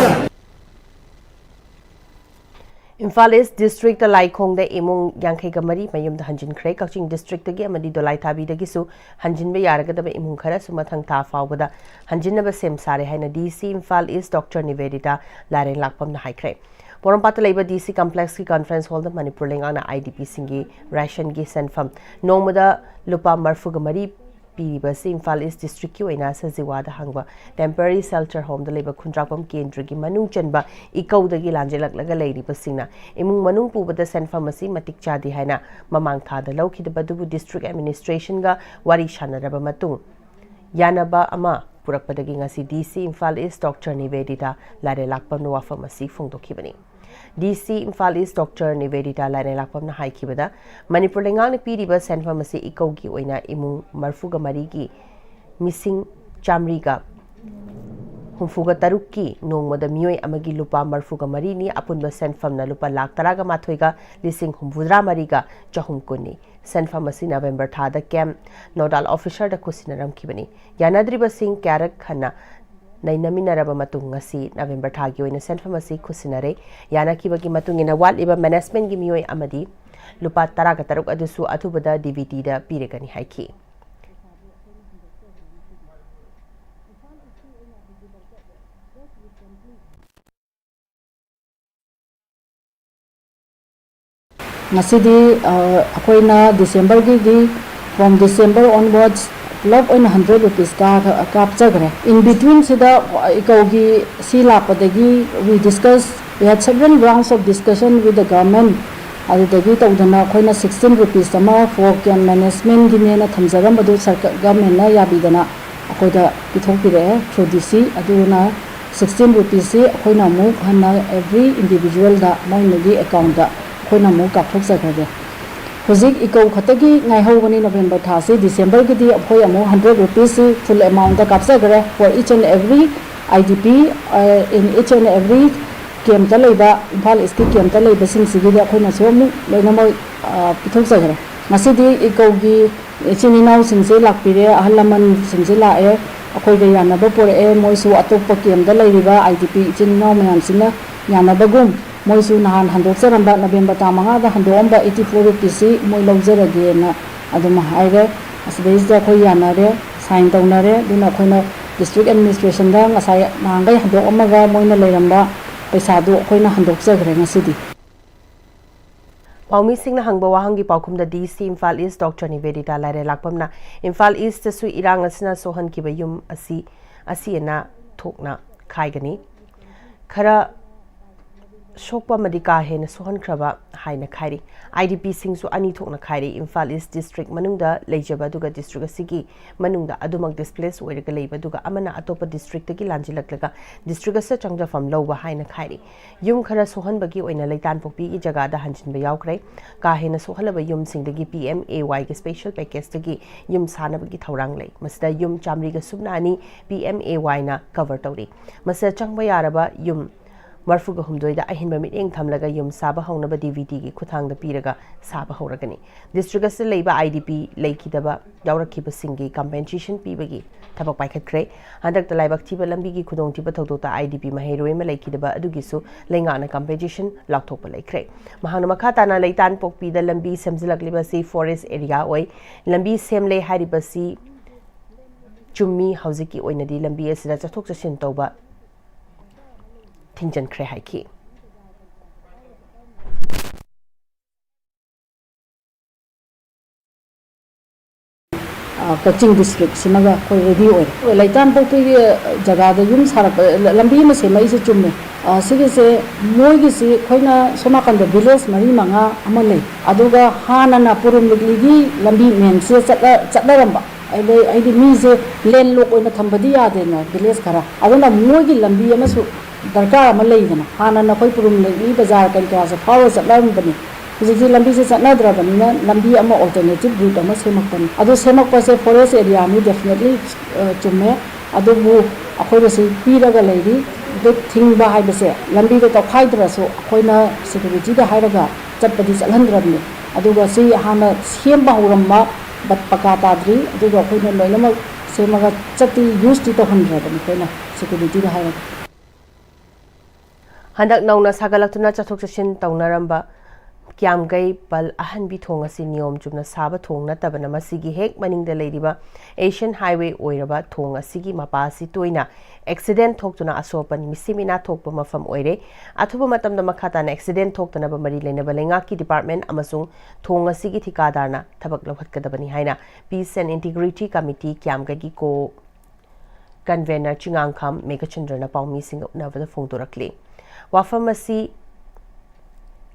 Imphal East District the Laikong the Emung Yankei Gamari Mayum the Hanjin Kray Kaching District the Gamadi Dolai Tabi the Gisu Hanjin Bayaraga the Emung Kara Sumatang Tafa with the Hanjinaba Sem Sare Hina DC Imphal East Dr. Nivedita Laren Lakpam the High Kray. Porampata Labor DC Complex ki Conference Hall the Manipur Lingana IDP Singi Ration Gi Sent from Nomada Lupa Marfugamari Basi Imphal East District ki oina sa Ziwada Hangba temporary shelter home the labor kundrapam kendra gi manung chanba ikau dagi lanjelak laga leiri basina imung manung pu bada sen pharmacy matik chadi haina mamang tha da lauki da badubu district administration ga wari shanaraba matung yanaba ama purakpadagi ngasi DC Imphal East Dr. Nivedita Lare Lakpam no pharmacy phongdokhibani DC Imphal East Dr. Nivedita Lare Lakpam na haikibada Manipur lengang ni piriba sen pharmacy ikau gi oina imung marfuga marigi missing chamriga humfuga taruki nongmada mioi amagi lupa marfuga marini apunba sen pham na lupa lak taraga mathoiga lising humfudra mariga chahum kuni sen pharmacy November thada camp nodal officer da kusinaram kibani yanadriba singh karak khana Nainaminaraba matung ngasi November thagi oina sen pharmacy kusinare yana kibagi matung ina wal iba management gi mioi amadi lupa taraga taruk adusu athubada DVD da piregani haiki Nasidi akoina December gi from December onwards love on 100 rupees ka capture in between sida ikogi si lapadagi we discussed we had several rounds of discussion with the government adagi tawdana akoina 16 rupees ama for can management gi mena thamjaram adu government na yabidana akoida pithokire through DC aduna 16 rupees si akoina mu hana every individual da moinagi account da akoina mu kapthok sakade Hozik iko khatagi ngai hobani November tha se December gi di aphoi amo 100 rupees full amount da kapsa gare for each and every IDP in each and every camp ta leiba Imphal East camp ta leiba sing sigi da aphoi na somu leina mo pithok sa gare masidi iko gi chini nau sing se lakpire ahalaman sing se la e akhoi ga yana ba por e moi su atop camp da leiba IDP chini nau mayam sina yana ba gum moi su nahan handok saramba November tamanga da handom ba 84 rupees moi lawjarage na aduma haire asbais da khoi yanare sign tawnare duna khoina district administration da ngasai mangai handok amaga moina leiramba paisa do khoina handok jagre ngasidi ꯄꯥꯎꯃꯤꯁꯤꯡꯅ ꯍꯪꯕ ꯋꯥꯍꯪꯒꯤ ꯄꯥꯎꯈꯨꯝꯗ DC Imphal ꯏꯁ doctor ꯅꯤꯕꯦꯗꯤꯇꯥ ꯂꯥꯏꯔꯦ ꯂꯥꯛꯄꯝꯅ Imphal ꯏꯁꯇꯁꯨ ꯏꯔꯥꯡ ꯑꯁꯤꯅ ꯁꯣꯛꯍꯟꯈꯤꯕ ꯌꯨꯝ ꯑꯁꯤꯅ ꯊꯣꯛꯅ ꯈꯥꯏꯒꯅꯤ ꯈꯔ ꯁꯣꯛꯄ ꯑꯃꯗꯤ ꯀꯥ ꯍꯦꯟꯅ ꯁꯣꯛꯍꯟꯈ꯭ꯔꯕ ꯍꯥꯏꯅ ꯈꯥꯏꯔꯤ IDP ꯁꯤꯡꯁꯨ ꯑꯅꯤ ꯊꯣꯛꯅ ꯈꯥꯏꯔꯤ ꯏꯝꯐꯥꯜ ꯏꯁ ꯗꯤꯁꯇ꯭ꯔꯤꯛ ꯃꯅꯨꯡꯗ ꯂꯩꯖꯕ ꯑꯗꯨꯒ ꯗꯤꯁꯇ꯭ꯔꯤꯛ ꯑꯁꯤꯒꯤ ꯃꯅꯨꯡꯗ ꯑꯗꯨꯃꯛ ꯗꯤꯁꯄ꯭ꯂꯦꯁ ꯑꯣꯏꯔꯒ ꯂꯩꯕ ꯑꯗꯨꯒ ꯑꯃꯅ ꯑꯇꯣꯞꯄ ꯗꯤꯁꯇ꯭ꯔꯤꯛꯇꯒꯤ ꯂꯥꯟꯖꯤꯜꯂꯛꯂꯒ ꯗꯤꯁꯇ꯭ꯔꯤꯛ ꯑꯁꯤꯗ ꯆꯪꯖꯐꯝ ꯂꯧꯕ ꯍꯥꯏꯅ ꯈꯥꯏꯔꯤ ꯌꯨꯝ ꯈꯔ ꯁꯣꯛꯍꯟꯕꯒꯤ ꯑꯣꯏꯅ ꯂꯩꯇꯥꯟꯄꯣꯛꯄꯤꯒꯤ ꯖꯒꯥꯗ ꯍꯟꯖꯤꯟꯕ ꯌꯥꯎꯈ꯭ꯔꯦ ꯀꯥ ꯍꯦꯟꯅ ꯁꯣꯛꯍꯜꯂꯕ ꯌꯨꯝꯁꯤꯡꯗꯒꯤ PMAYꯒꯤ ꯁ꯭ꯄꯦꯁꯤꯌꯦꯜ ꯄꯦꯀꯦꯖꯇꯒꯤ ꯌꯨꯝ ꯁꯥꯅꯕꯒꯤ ꯊꯧꯔꯥꯡ ꯂꯩ ꯃꯁꯤꯗ ꯌꯨꯝ 100 PMAYꯅ ꯀꯚꯔ ꯇꯧꯔꯤ ꯃꯁꯤꯗ ꯆꯪꯕ ꯌꯥꯔꯕ ꯌꯨꯝ 34 ꯑꯍꯤꯟꯕ ꯃꯤꯠꯌꯦꯡ ꯊꯝꯂꯒ ꯌꯨꯝ ꯁꯥꯕ ꯍꯧꯅꯕ DVTꯒꯤ ꯈꯨꯊꯥꯡꯗ ꯄꯤꯔꯒ ꯁꯥꯕ ꯍꯧꯔꯒꯅꯤ ꯗꯤꯁꯇ꯭ꯔꯤꯛ ꯑꯁꯤꯗ ꯂꯩꯕ IDP ꯂꯩꯈꯤꯗꯕ ꯌꯥꯎꯔꯛꯈꯤꯕꯁꯤꯡꯒꯤ ꯀꯝꯄꯦꯟꯁꯦꯁꯟ ꯄꯤꯕꯒꯤ ꯊꯕꯛ ꯄꯥꯏꯈꯠꯈ꯭ꯔꯦ ꯍꯟꯗꯛꯇ ꯂꯥꯏꯕꯛ ꯊꯤꯕ ꯂꯝꯕꯤꯒꯤ ꯈꯨꯗꯣꯡꯊꯤꯕ ꯊꯧꯗꯣꯛꯇ IDP ꯃꯍꯩꯔꯣꯏ ꯑꯃ ꯂꯩꯈꯤꯗꯕ ꯑꯗꯨꯒꯤꯁꯨ ꯂꯩꯉꯥꯛꯅ ꯀꯝꯄꯦꯟꯁꯦꯁꯟ ꯂꯥꯎꯊꯣꯛꯄ ꯂꯩꯈ꯭ꯔꯦ ꯃꯍꯥꯛꯅ ꯃꯈꯥ ꯇꯥꯅ ꯂꯩꯇꯥꯟꯄꯣꯛꯄꯤꯗ ꯂꯝꯕꯤ ꯁꯦꯝꯖꯤꯜꯂꯛꯂꯤꯕꯁꯤ ꯐꯣꯔꯦꯁꯠ ꯑꯦꯔꯤꯌꯥ ꯑꯣꯏ ꯂꯝꯕꯤ ꯁꯦꯝꯂꯦ ꯍꯥꯏꯔꯤꯕꯁꯤ ꯆꯨꯝꯃꯤ ꯍꯧꯖꯤꯛꯀꯤ ꯑꯣꯏꯅꯗꯤ ꯂꯝꯕꯤ ꯑꯁꯤꯗ ꯆꯠꯊꯣꯛ ꯆꯠꯁꯤꯟ ꯇꯧꯕ ꯊꯤꯡꯖꯤꯟꯈ꯭ꯔꯦ ꯍꯥꯏꯈꯤ Kaching district sinaga koi ready oil laitan pokpi jaga da yum sarak lambi ma se mai se chumme sige se moi gi si khoina soma kan da village mari manga amale aduga hana na purum ligi lambi men se chatla ramba ai di mi se len lok oina thambadi ya de na village khara aduna moi gi lambi ama su darkar ama lei dana hana na koi purum ligi bazar kan ka sa power chatla bani Jadi lambi se chatna drabani na lambi ama alternative route ama semakpani adu semakpa se forest area ni definitely chumme adu bu akhoi se piraga leiri de thingba hai base lambi de tokhai draso akhoi security da hairaga chatpadi chalhandrabni adu ga si hana semba horamma bat pakata dri adu ga akhoi loinama semaga chati use ti to handrabani koina security da hairaga handak nauna sagalaktuna chathok chashin taunaramba Kiamgai Pal Ahanbi Thong asi niyom chumna saba thong natabana masigi hek maningda leiriba Asian Highway oiraba thong asigi mapa si toina accident thoktuna asopan misimina thokpa mafam oire athuba matamda makhatana accident thoktana ba mari leinaba lenga ki department amasung thong asigi thikadarna thabak lawhatkadabani haina Peace and Integrity Committee Kiamgai gi ko convener Chingangkham Megachandra Paumi Singh unavada phongdorakli wafam asi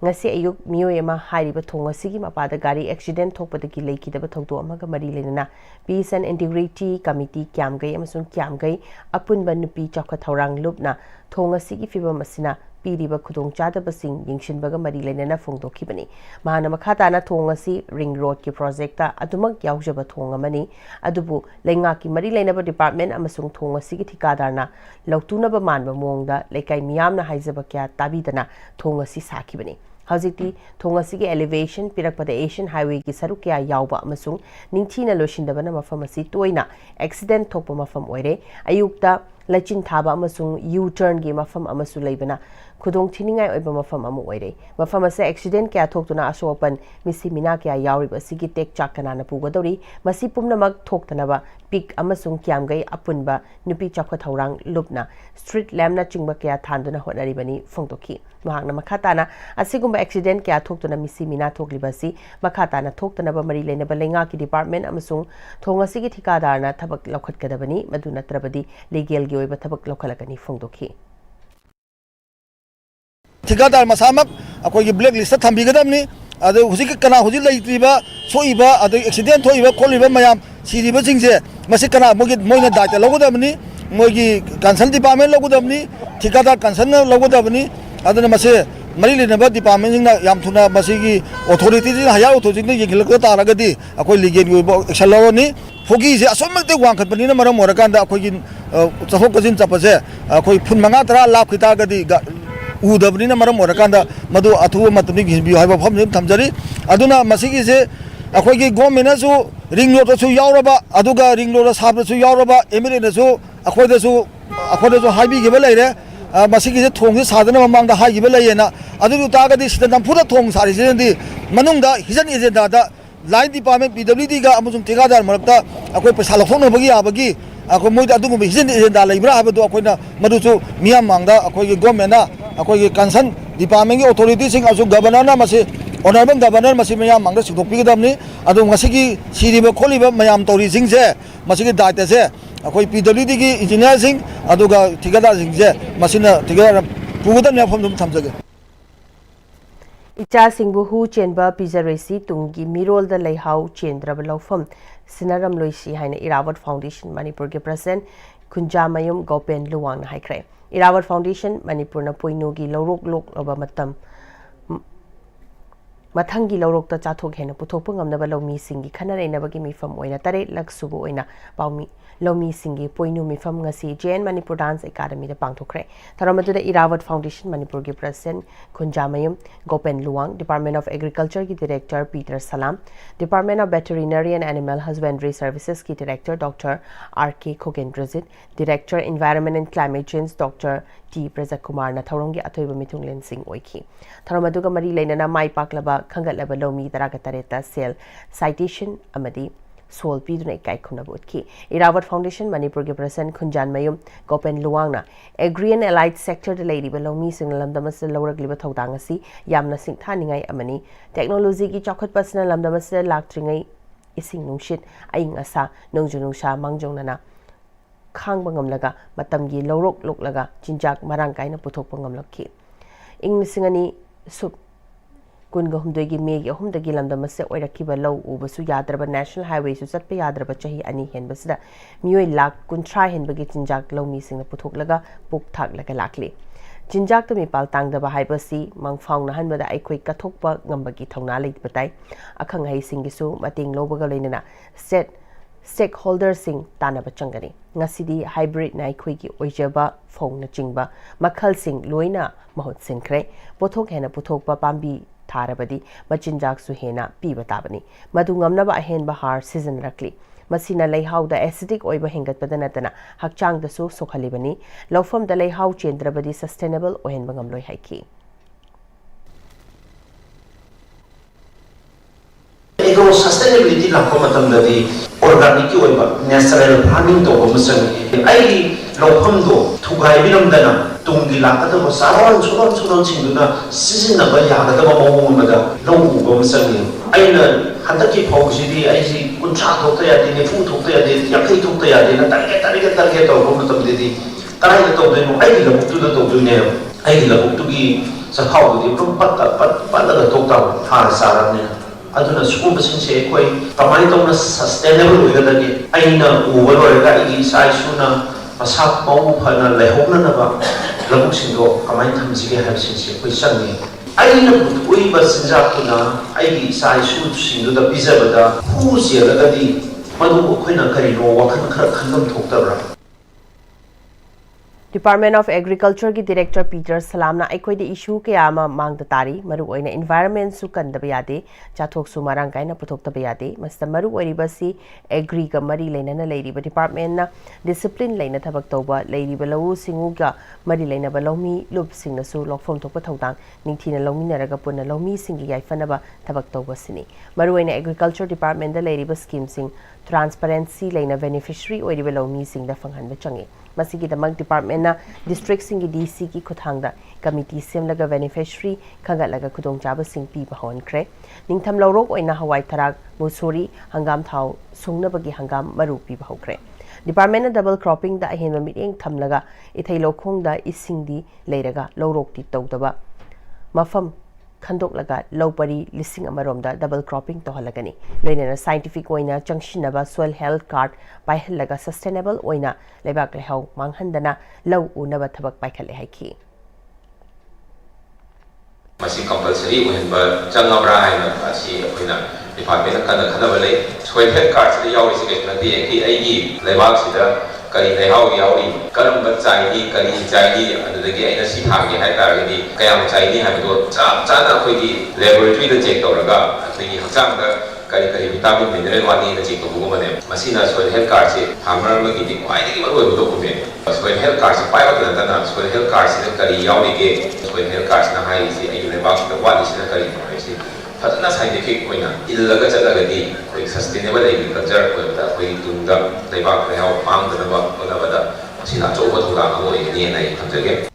ngasi ayuk miyoy ama hairiba thong asigi mapada gari accident thokpadagi leikidaba thogdo amaga mari lenana Peace and Integrity Committee Kiamgai amasung Kiamgai apunba nupi chakha thorang lupna thong asigi fibam asina piriba khudong chadabasing yingshinbaga mari lenana phongdokhibani mahana makhatana thong asi ring road ki project ta adumak yaujaba thong amani adubu lenga ki mari lenaba department amasung thong asigi thikadarna lautunaba manba mongda lekai miyamna haijaba kya tabidana thong asi sakhibani Howziti thong asigi elevation pirakpada Asian Highway ki saru kya yauba amasung ningthina loshindabana mafam asi toina accident thokpa mafam oire ayukta lachin thaba amasung U-turn gi mafam amasu leibana khudong thiningai oiba mafam amu oire mafam ase accident kya thoktuna asopan misimina kya yauriba sigi tek chakana na pugadori masi pumnamak thoktanaba pik amasung Kiamgai apunba nupi chakwa thorang lupna street lamp na chingba kya thanduna honaribani phongtokhi mahakna makhatana asigumba accident kya thoktuna misimina thoklibasi makhatana thoktanaba mari leinaba lenga ki department amasung thong asigi thikadarna thabak lokhatkadabani madu natrabadi legal gi oiba thabak lokhalakani phongtokhi Thikadar masamak akoi blacklist thambigadamni adu hujik kana hujik leitriba soiba adu accident thoiba kholiba mayam siriba jingje masi kana moina data logodamni moigi concern department logodamni thikadar concern logodamni aduna mase mari lenaba department jingna yam thuna masigi authority jing haya authority jing yengilaka taragadi akoi legal gi action lawani fogi je asomte wangkhatpani na maram morakanda akoi gi chahok kajin chapase akoi phun manga tara lap khitagadi udabni na maram orakanda madu athu matni gisbi haiba pham thamjari aduna masigi se akhoi gi government su ring road su yauraba aduga ring road sabra su yauraba emile su akhoi da su haibi gi belaire masigi se thong se sadana mamang da haibi belaina adu ta ga di sidan pura thong sari se di manung da hijan agenda da line department PWD ga amujung tikadar marakta akhoi paisa lakhong bagi abagi akhoi moi da adu hijan agenda laibra habadu akhoi na madu su miyam mangda akhoi gi government na akhoi concern department ki authority sing asu governor na mase Honorable Governor masi mayam mangda sudokpigdamni adu ngasigi siriba kholiba mayam tori jingse masigi daite se akoi PWD gi engineer sing aduga thigada jingse masina thigada pugadam ya phom thamjage Icha singbu hu chenba pizaresi tungi mirol da leihau chendraba laufam sinaram loisi haina Irawat Foundation Manipur ge present Kunjamayum Gopen Luwang haikre Irawat Foundation Manipur na poinu gi lorok lok loba matam Mathangi lorok ta chathok hena puthokpa ngamnaba lomi singi khana reinabagi mifam oina tare laksubu oina paumi lomi singi poinu mifam ngasi JN Manipur Dance Academy da pangthokre tharamadu da Irawat Foundation Manipur gi president Kunjamayum Gopen Luwang Department of Agriculture ki director Peter Salam Department of Veterinary and Animal Husbandry Services ki director Dr. RK Khogendrazit Director Environment and Climate Change Dr. T Prajak Kumar na thaurongi athoiba mithung lensing oiki tharamadu ga mari leinana mai paklaba khangatlaba lomi taraga tareta sel citation amadi sol piduna kai khuna botki Irawat Foundation Manipur ge president Kunjanmayum Gopen Luwangna Agri and Allied Sector de lady belomi singlam damas lawragliba thodang asi yamna singthaningai amani technology gi chokhat pasna lamdamas laktringai ising nungshit aing asa nongjunungsha mangjongna khang bangam laga matamgi lorok lok laga jinjak marang kaina puthok pangam lakhi ing singani sup kunga humdegi megi humdegi lamdam se oirakiba law ubasu yadraba national highway su chatpa yadraba chahi ani henbasida mioi lak kunthra henbagi jinjak law mi singna puthok laga puk thak laga lakli jinjak to mi pal tangdaba haibasi mangfang na hanbada aikoi kathokpa ngambagi thongna leitbatai akhang hai singisu mating lobaga leinana stakeholders sing tanaba changani ngasidi hybrid na khoi ki oijaba phone na chingba makhal sing loina mahut sinkre pothok hena puthok pa pambi tharabadi machinjak su hena piba tabani madu ngamna ba hen bahar season rakli masina leihau da acidic oiba hingat padanatana hakchang da su sokhalibani lawfam da leihau chendrabadi sustainable ohen bangam loi haiki Eco sustainability la komatam dadi organic oiba natural farming to masang ai lopham do thugai bilam dana tungi la ka da saron churon chinguna sisina ba ya ga da ba mong ma da longu ba masang ai na hadaki phausi di ai si kuncha thok ya di ne fu thok ya di ya kai thok ya di na target to komatam dadi tarai da to de no ai la tu da to du ne ai la tu gi sa khau di pum pat da to ta ha saran ne aduna suku basingse koi kamai tona sustainable oigadagi aina uwalorega igi sai suna masak mau phana lehona na ba labuk singdo kamai thamsige habsingse koi sangi aina ui basinja kuna aigi sai su singdo da bizabada hu selagadi madu khoina kari ro wakhan khara khandam thoktabra Department of Agriculture ki Director Peter Salamna aikoi de issue ke ama mang da tari maru oina environment su kan da bayade chathok su marang kaina puthok da bayade masta maru ori basi agri ka mari leina na leiri ba department na discipline leina thabak toba leiri ba lawu singu ka mari leina ba lomi lup sing na su lokfom thok pa thodang ningthi na lomi na raga punna lomi sing gi yaifana ba thabak toba sini maru oina agriculture department da leiri ba scheme sing transparency leina beneficiary ori ba lomi sing da phanghan ba changi masigi damak department na district singi DC ki khuthangda committee semlaga beneficiary khagalaga khudong chaba sing pi ba hon kre ningtham lorok oina hawai tharak musori hangam thau sungnabagi hangam maru pi ba hokre department na double cropping da ahen meeting thamlaga ithai lokhong da ising di leiraga lorok ti tawdaba mafam khandok laga lopari lising amarom da double cropping to halagani loina scientific oina changshinaba soil health card by laga sustainable oina lebak lehau manghandana law unaba thabak paikhale haiki masi compulsory ohenba changabra haina asi oina department kana khadaba lei soil health card se yawi se ke nadi ki aigi lebak sida kari lehau yawi karam chai ni kari chai ni adagi aina si thagi hai taragadi kayam chai ni habdo chana khoi gi laboratory da check tawraga adagi hakchang da kari vitamin mineral wani da check tawbu mane masina soil health card se farmer ma gi kwai gi maru do document soil health card se pai ba da na soil health card se kari yawi ke soil health card na hai si ai lebak da wani se kari si fazna scientific oina illaga chalagadi koi sustainable agriculture ko ta koi tunda lebak lehau mang da ba onabada sina choba thoda ko ni nai thamjage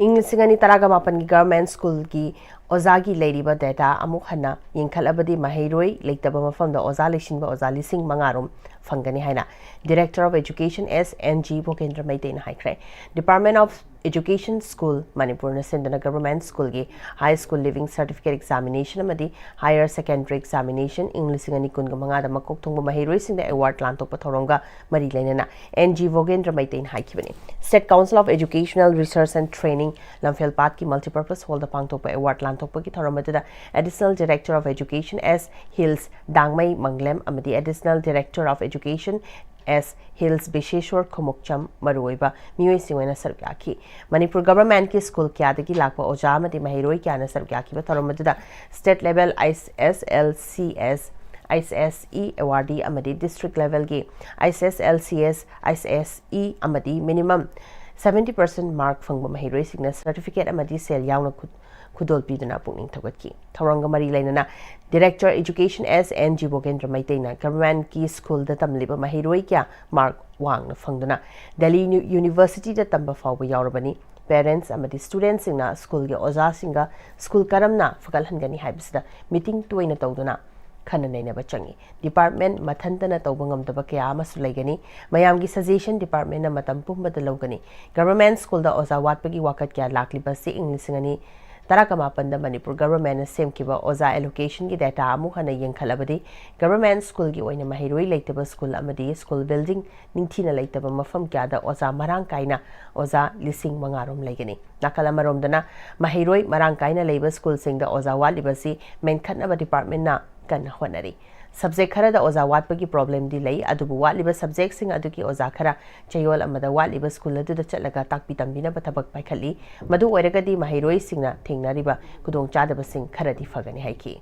English singani taraga mapan gi government school ki Ozagi leiriba data amuk hana yingkhalabadi mahairoi leitaba mafamda oza lesinba oza lising mangarum fangani haina Director of Education SNG Bokendra Maitena haikre Department of Education School Manipur na sendana government school gi high school living certificate examination amadi higher secondary examination English ngani kunga manga da makok thongba mahairoi singda award lantok pathoronga mari lenana NG Bokendra Maitena haikibani State Council of Educational Research and Training Lamphel Pat ki multipurpose hall da pangtokpa award lantok ki thoramada Additional Director of Education S Hills Dangmai Manglem amadi Additional Director of Education S Hills Bisheshwar Khomokcham Maruiba Mioi Singwena Sargyaki Manipur government ki school kyadagi lakpa oja amadi mahiroi kyana sargyaki ba thoramada state level ISSLCS ISSE awardee amadi district level gi ISSLCS ISSE amadi minimum 70% mark fangba mahiroi signa certificate amadi sel yauna Kudol Pidana Puning Tawaki. Tauranga Mari Lainana, Director Education SNG Bokendra Maitena, Government Key School the Tamliba Mahiroikia, Mark Wang Fangdana, Delhi University the Tamba Fawa Yarabani, parents amadi students in school ge Oza Singa, school Karamna, Fakalhangani Habsda, meeting to in a Todana. Kananay Bachangi. Department Matantana Tobangam Tabakayama Sulagani, Mayamgi Suggestion Department na Matampumba the Logani, Government School the Oza Watpagi Wakat Kya Lakli Basi English ngani Tarakamapan Manipur government same kiba oza allocation gi data amu hana yengkhalabadi government school gi oina mahiroi leitaba school amadi school building ningthina leitaba mafam kyada oza marang kaina oza lising mangarom legani nakala marom dana mahiroi marang kaina leiba school singda oza walibasi menkhatnaba department na kan honari subject khara da oza watpagi problem di lei adubu waliba subject sing aduki oza khara chayol amada waliba school adu da chalaga takpi tambina bathabak paikhali madu oiragadi mahiroi singna thengnariba kudong chadaba sing khara di fagani haiki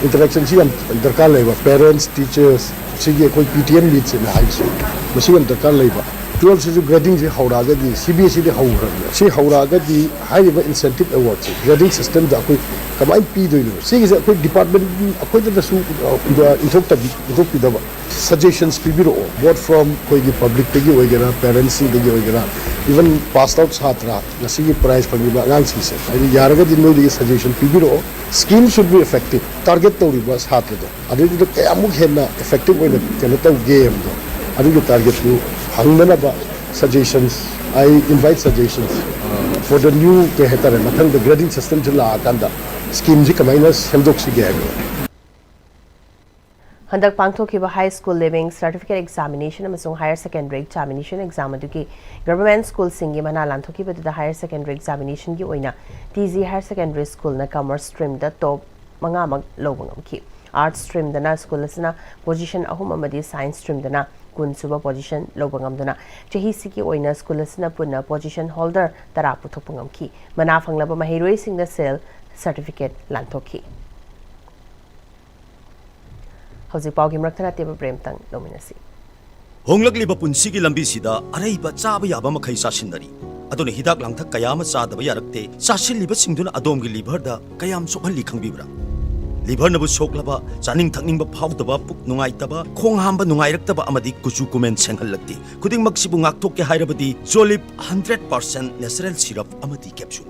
interaction si am darkar leba parents teachers sigi koi PTM leads in high school masi am darkar leba 12 se grading se hauraga di CBSE de haura si hauraga di high incentive awards grading system da koi kamai pi doino sigi se koi department koi da su intok ta intok pi da suggestions pi biro both from koi gi public te gi oigera parents de gi oigera even passed out chhatra nasi gi prize pagi ba ngang si se ai yaraga di no di suggestion pi biro scheme should be effective target to ri ba chhatra da adu di ka amuk henna effective oina kana ta game do adu di target to hanganaba suggestions I invite suggestions for the new kehetare mathang the grading system jila akanda scheme ji kamaina semdok si ge Handak pangthokiba high school living certificate examination amasung higher secondary examination exam aduki government school singi mana lanthokiba the higher secondary examination gi oina TZ higher secondary school na commerce stream da top mangamag lobangam ki arts stream da na school asna position ahum amadi science stream da na kun suba position lobangam dana chahi siki oina school asna punna position holder tara puthopangam ki mana fanglaba mahiroi sing da sel certificate lanthoki Hausi pau gi mrakthana teba premtang dominasi Honglakliba punsigi lambi sida araiba chaba yaba makhai sasinari adone hidak langthak kayama chadaba yarakte sasilliba singduna adomgi liver da kayam sokhalli khangbibra liver nabu soklaba chaning thakningba phawdaba puk nungaitaba khong hamba nungairaktaba amadi kuchu kumen senghallakti kuding maksibu ngaktokke hairabadi Jolip 100% natural syrup amadi capsule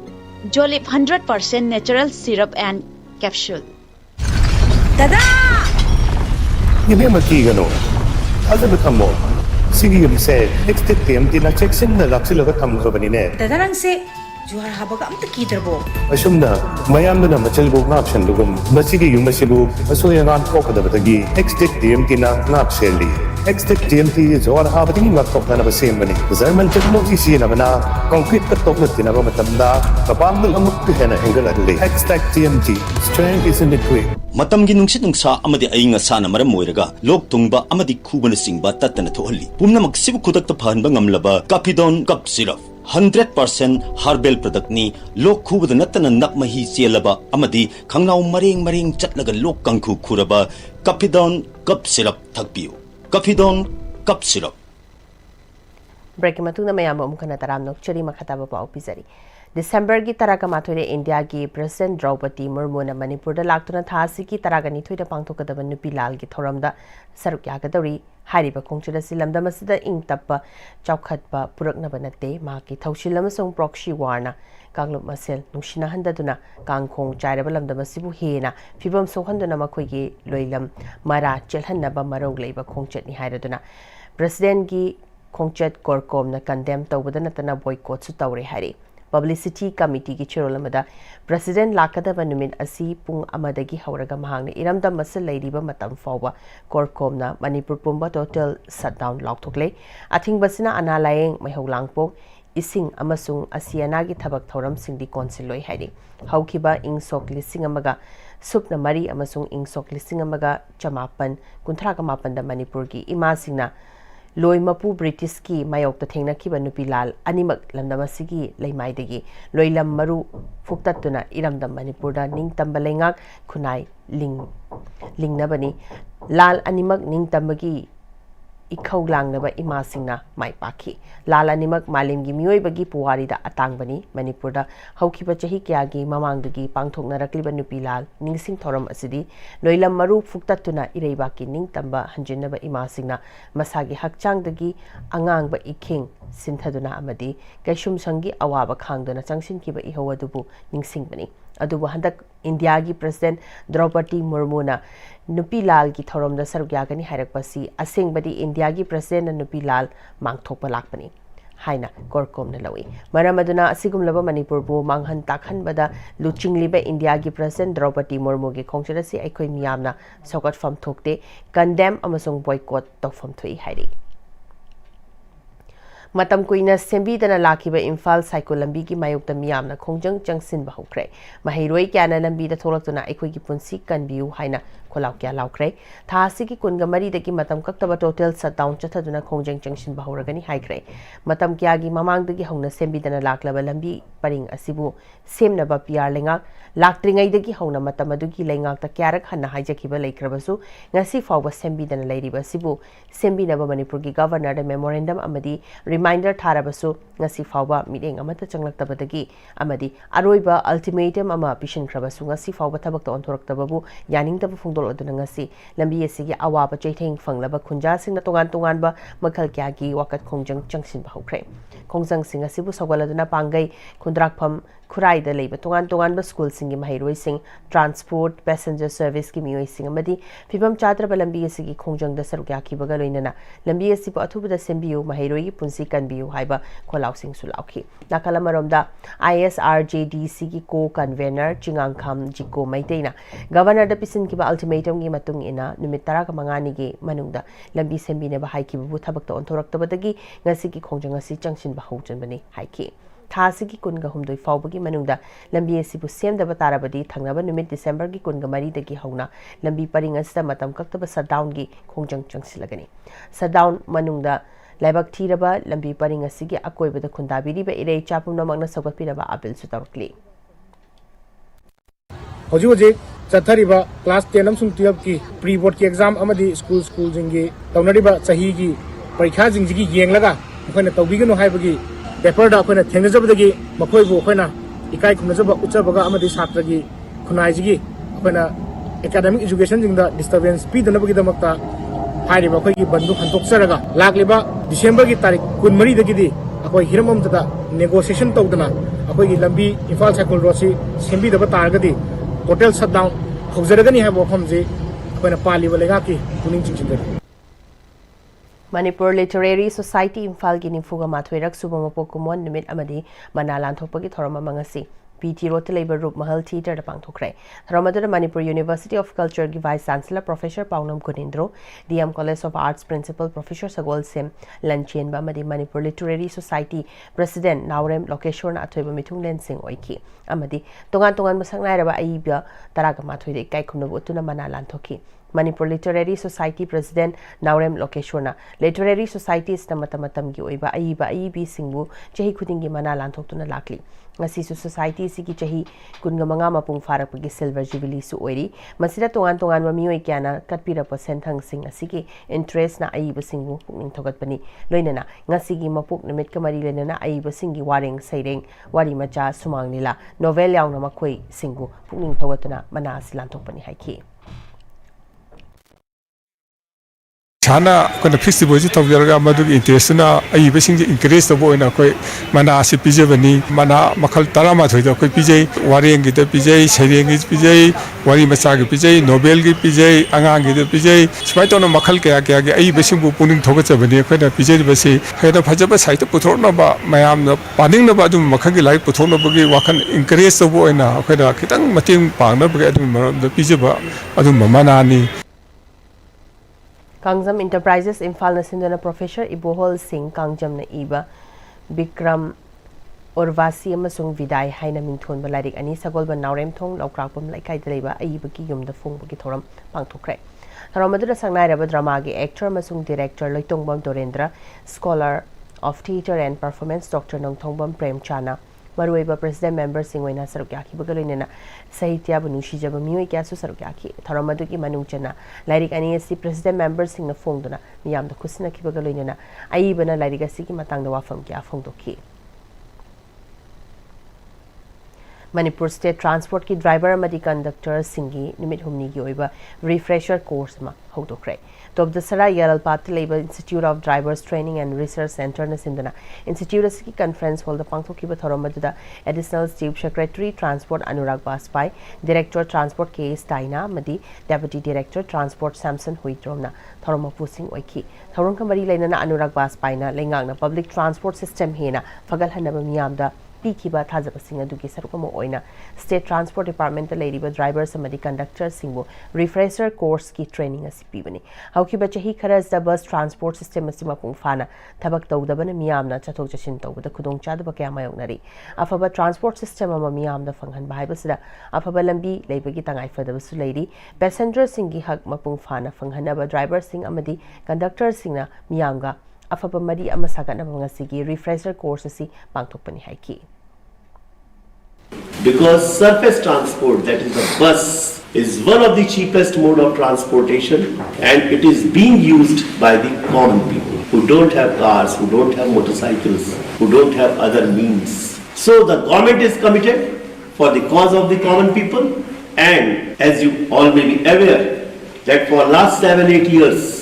Jolip 100% natural syrup and capsule Dada Yun yung magkigano. Asa ba tamo? Sige yung isa, next time, tinacheksin na lang sila katamlo ka ba nine? Dadarang se, juhar haba ka amta kidrabo. Asum na, mayam na machalbog na option lugan. Masige yung masilog, masuya nga ko kada batagi. Next time, tinang seli. Next time, juhar haba tingin magtok na nabasim mani. Zaman mo isi na mana, concrete katok na tinago matamda, kapamil ang magpihena hinggal adli. Next TMT, strength is in the quick. Matamgi nungsit nungsa amadi ainga sana maram moiraga lok tungba amadi khubana singba tatana thohalli pumna maksibu kudakta phanba ngamlaba Capidon cup syrup 100% herbal product ni lok khubada natana nakmahi chelaba amadi khangnaw maring chatlaga lok kangkhu khuraba Capidon cup syrup thakpiu Capidon cup syrup break matuna mayam umkana taram nok chari makhataba pa opizari December ki taraka mathoi India ki President Draupadi Murmu na Manipur da laktuna thasi ki taraka ni thoida pangthokadaba nupi lal ki thoramda saruk yagadori Hariba khongchada si lamdam asida ing tappa chaukhatpa puraknaba nate maki thausil amasung proxy war na kanglup masel nungsina handaduna kangkhong chairaba lamdam asibu hena fibam sohanduna makhoigi loilam mara chelhannaba marau leiba khongchatni hairaduna president gi khongchat korkom na condemn tawbada natana boycott su tawre hari publicity committee gi chirolamada president lakadaba numit asi pung amadagi hauraga mahangna iramdam masal leiriba matam fawba korkom na manipur pumba total shutdown lauktokle athing basina analayeng maihawlangpo ising amasung asiana gi thabak thoram singdi konsiloi hairi haukiba ingsok lising amaga supna mari amasung ingsok lising amaga chamapan kunthraga mapan da manipur gi ima singna loi mapu British ki mayok ta thengna ki ba nupi lal animak lamdam asigi leimaidagi loilam maru fuktatuna iramdam manipur da ning tamba lengak khunai lingnabani lal animak ning tambagi ikhau langnaba ima singna mai pakhi lal animak malimgi mioi bagi puwari da atangbani manipur da haukiba chahi kyagi mamangdagi pangthokna rakliba nupi lal ningsing thoram asidi loilam maru fuktatuna ireiba ki ning tamba hanjinnaba ima singna masagi hakchangdagi angangba ikhing sinthaduna amadi kaishum sangi awaba khangduna changsin kiba ihawadubu ningsingbani adubu handak India gi president Draupadi Murmu na nupi lal gi thorom da sarugya hairakpasi asengbadi India gi president nupi lal mangthokpa lakpani haina korkom na lawi maramaduna asigumlaba manipur bu manghan takhan bada luchingliba India gi president Draupadi Murmu gi khongchara si aikoi miyamna sokat fam thokte condemn amasung boycott tawfam thui hairi matam kuina sembidana lakiba Imphal cycle lambi gi mayokta miyamna khongjang changsin ba hokre mahiroi kyana lambi da tholaktuna aikoi gi punsi kanbiu haina kholaw kya laukre thasi gi kunga mari dagi matam kaktaba total shutdown chathaduna khongjang changsin ba horagani haikre matam kya gi mamang dagi hongna sembidana laklaba lambi paring asibu semna ba PR lenga laktringai dagi hongna matam adugi lengak ta kyarak hanna haijakiba laikrabasu ngasi fawba sembidana lairiba sibu sembina ba manipur gi governor da memorandum amadi reminder tharabasu ngasi fawba meeting amata changlaktabadagi amadi aroiba ultimatum ama pishin khrabasu ngasi fawba thabak ta onthoraktababu yaningtaba fungdol aduna ngasi lambi asigi awaba chaitheng fanglaba khunja singna tongan ba makhal kya gi wakat khongjang changsin ba hokre khongjang sing asibu sogaladuna pangai khundrakpham Khurai द लेब तोगान बा school सिंग महैरोई सिंग transport passenger service की मियोई सिंग अमदी फिबम चाद्रब लंबी असगी खोंजंग द सरुक याखिबगा लोइनना लंबी असि प अथुबदा सेंबियो महैरोई पुंसी कनबियो हाइबा खोलाव सिंग सुलाउखी नाकला मरोमदा ISRJDC की को कन्वेनर चिंगांगखम जिको मैतेना गवर्नर द पिसिन की अल्टीमेटम की मतुंग इना निमित 15 गे मनुंगदा लंबी सेंबिने बा हाइकिबु थबक त ओंथोरक्तबदगी ngasi की खोंजंग असि चंगसिन बा हौजनबनी हाइकी थासी की कुनगा हुमदोई फाउबगी मनुंगदा लंबी एसिबु सेमदबा ताराबदी थंगनबा निमित डिसेंबर की कुनगा मरी दगी हौना लंबी परिंग असदा मतम कक्तबा शटडाउन की खोंजंग चंगसिलगनी शटडाउन मनुंगदा लाइबक थीरबा लंबी परिंग असिगी अकोइबदा खुंदाबिरिबा इरे चापुमनमगना सगतपिरबा अपील सुतरकली होजी चथरिबा क्लास 10 अमसुंग 12 की प्री बोर्ड की एग्जाम अमदी स्कूल जिंगी तौनरिबा चही की परीक्षा जिंगी येंगलगा अखोना तौबिगनो हाइबगी पेपर दा अखोना थेंगजबदगी मखोइबो अखोना इकाई खुमजबा उच्चबगा अमदी छात्रगी खुनाइजिगी अखोना एकेडमिक एजुकेशन जिंगदा डिस्टर्बेंस पीदनबगी दमकता हाइरिबा अखोइगी बंदु हंतोक्सरगा लागलिबा डिसेंबर की तारीख 23 दगिदी अखोइ हिरममतदा नेगोशिएशन तौदना अखोइगी लंबी इम्फाल साइकल रोड से सेंबीदबा तारगदी टोटल शटडाउन हौजरगनी है वफमजे अखोइना पालिबा लेगा की पुनिंग चिंचिंदरी Manipur Literary Society Imphal gi Nimfuga Mathwairak Subamapo Kumon Nimit Amadi Manalan Thopagi Thorama Mangasi PT Road Labor Group Mahal Theatre da Pangthokre Thromadura Manipur University of Culture gi Vice Chancellor Professor Paunam Kunindro DM College of Arts Principal Professor Sagol Sem Lanchen ba Amadi Manipur Literary Society President Naurem Lokeshwar na Athoiba Mithunglen Singh Oiki Amadi Tongan Masangnai raba Aibya Taraga Mathwai Kai Khumnabu Utuna Manalan Thoki Manipur Literary Society President Naurem Lokeshwarna Literary Society is Namatatam gi oiba aibi singbu chahi khudingi mana lanthokuna lakli ngasi su society sigi chahi kungamanga mapung farakpagi silver jubilee su oiri masida tongan ma mioi kyana katpira percent thang sing asigi interest na aiba singbu pungning thogatpani loinana ngasi gi mapuk nimit kamari lenana aiba singi wareng saireng wari macha sumangnila novel yaungna makhoi singbu pungning thogatuna mana silanthokpani haiki ꯏꯁꯥꯅ ꯑꯩꯈꯣꯏꯅ fix deposit ꯇꯧꯖꯔꯒ ꯃꯗꯨꯒꯤ ꯏꯟꯇꯔꯦꯁꯇꯨꯅ ꯑꯏꯕꯁꯤꯡꯁꯦ encourage ꯇꯧꯕ ꯑꯣꯏꯅ ꯑꯩꯈꯣꯏ ꯃꯅꯥꯁꯤ ꯄꯤꯖꯕꯅꯤ ꯃꯅꯥ ꯃꯈꯜ 13ꯗ ꯑꯩꯈꯣꯏ ꯄꯤꯖꯩ ꯋꯥꯔꯦꯡꯒꯤꯗ ꯄꯤꯖꯩ ꯁꯩꯔꯦꯡꯒꯤ ꯄꯤꯖꯩ ꯋꯥꯔꯤ ꯃꯆꯥꯒꯤ ꯄꯤꯖꯩ ꯅꯣꯕꯦꯜꯒꯤ ꯄꯤꯖꯩ ꯑꯉꯥꯡꯒꯤꯗ ꯄꯤꯖꯩ ꯁꯨꯃꯥꯏꯅ ꯇꯧꯅ ꯃꯈꯜ ꯀꯌꯥꯒꯤ ꯑꯏꯕꯁꯤꯡꯕꯨ ꯄꯨꯛꯅꯤꯡ ꯊꯧꯒꯠꯆꯕꯅꯤ ꯑꯩꯈꯣꯏꯅ ꯄꯤꯖꯔꯤꯕꯁꯤ ꯍꯦꯟꯅ ꯐꯖꯕ ꯁꯥꯍꯤꯇ꯭य ꯄꯨꯊꯣꯛꯅꯕ ꯃꯌꯥꯝꯅ ꯄꯥꯅꯤꯡꯅꯕ ꯑꯗꯨꯝꯕ ꯃꯈꯜꯒꯤ ꯂꯥꯏꯔꯤꯛ ꯄꯨꯊꯣꯛꯅꯕꯒꯤ ꯋꯥꯈꯜ ꯏꯟꯀꯔꯦꯖ ꯇꯧꯕ ꯑꯣꯏꯅ ꯑꯩꯈꯣꯏꯅ ꯈꯤꯇꯪ ꯃꯇꯦꯡ ꯄꯥꯡꯅꯕꯒꯤ ꯑꯗꯨꯒꯤ ꯃꯔꯝꯗ ꯄꯤꯖꯕ ꯑꯗꯨꯝꯕ ꯃꯅꯥꯅꯤ Kangjam Enterprises Imphal Sindana Professor Ibohol Singh Kangjam na iba Bikram Orvasi amasung Vidai haina mingthon ba lairik ani sagolba naurem thong laukrakpam laikai daleba aibaki yumda fungbagi thoram pangthokre Tharomadura sangnai drama gi actor amasung director Loitongbam Dorendra Scholar of Theatre and Performance Dr. Nongthongbam Prem Chana Maruiba President Member Singwena Sarukyaki Bagalina Sahitya Bunushi Jaba Mui Kasu Sarukyaki Tharamaduki Manuchana Lairik Ani President Member Sing the Fongduna Miam the Kusina Kibagalina Aibana Larigasi Matang the Wafam Kia Fongdoki Manipur State Transport ki driver amadi conductor Singi Nimit Humni gi oiba refresher course ma hodokre Top the Sara Yaral Pat Labor Institute of Drivers Training and Research Center na sindana Institute ki conference hall the Pangthoki Bathoramada Additional Chief Secretary Transport Anurag Baspai Director Transport K. Staina Madi Deputy Director Transport Samson Huitromna Thoroma Pusing Oiki Thorong Kamari Lena Anurag Baspai na Lengang Public Transport System hena Fagal Hanaba Miyamda Pikiba Thazapasing Aduki Sarukamo Oina State Transport Department Lady drivers amadi conductors singbo refresher course ki training as pibani Hauki bachahi kharas the bus transport system asima pungfana thabak tawdabana miyamna chathok chachin tawbada khudong chadaba kya mayonari afaba transport system ama miyamda fanghan baibasida afaba lambi leibagi tangai fadabasu lady passenger singi hak mapungfana fanghanaba driver sing amadi conductor singna miyamga Afaba Madi Amasagana Mangasigi refresher course asi pangthokpani haiki Because surface transport, that is the bus, is one of the cheapest mode of transportation and it is being used by the common people who don't have cars, who don't have motorcycles, who don't have other means. So the government is committed for the cause of the common people and as you all may be aware that for last 7-8 years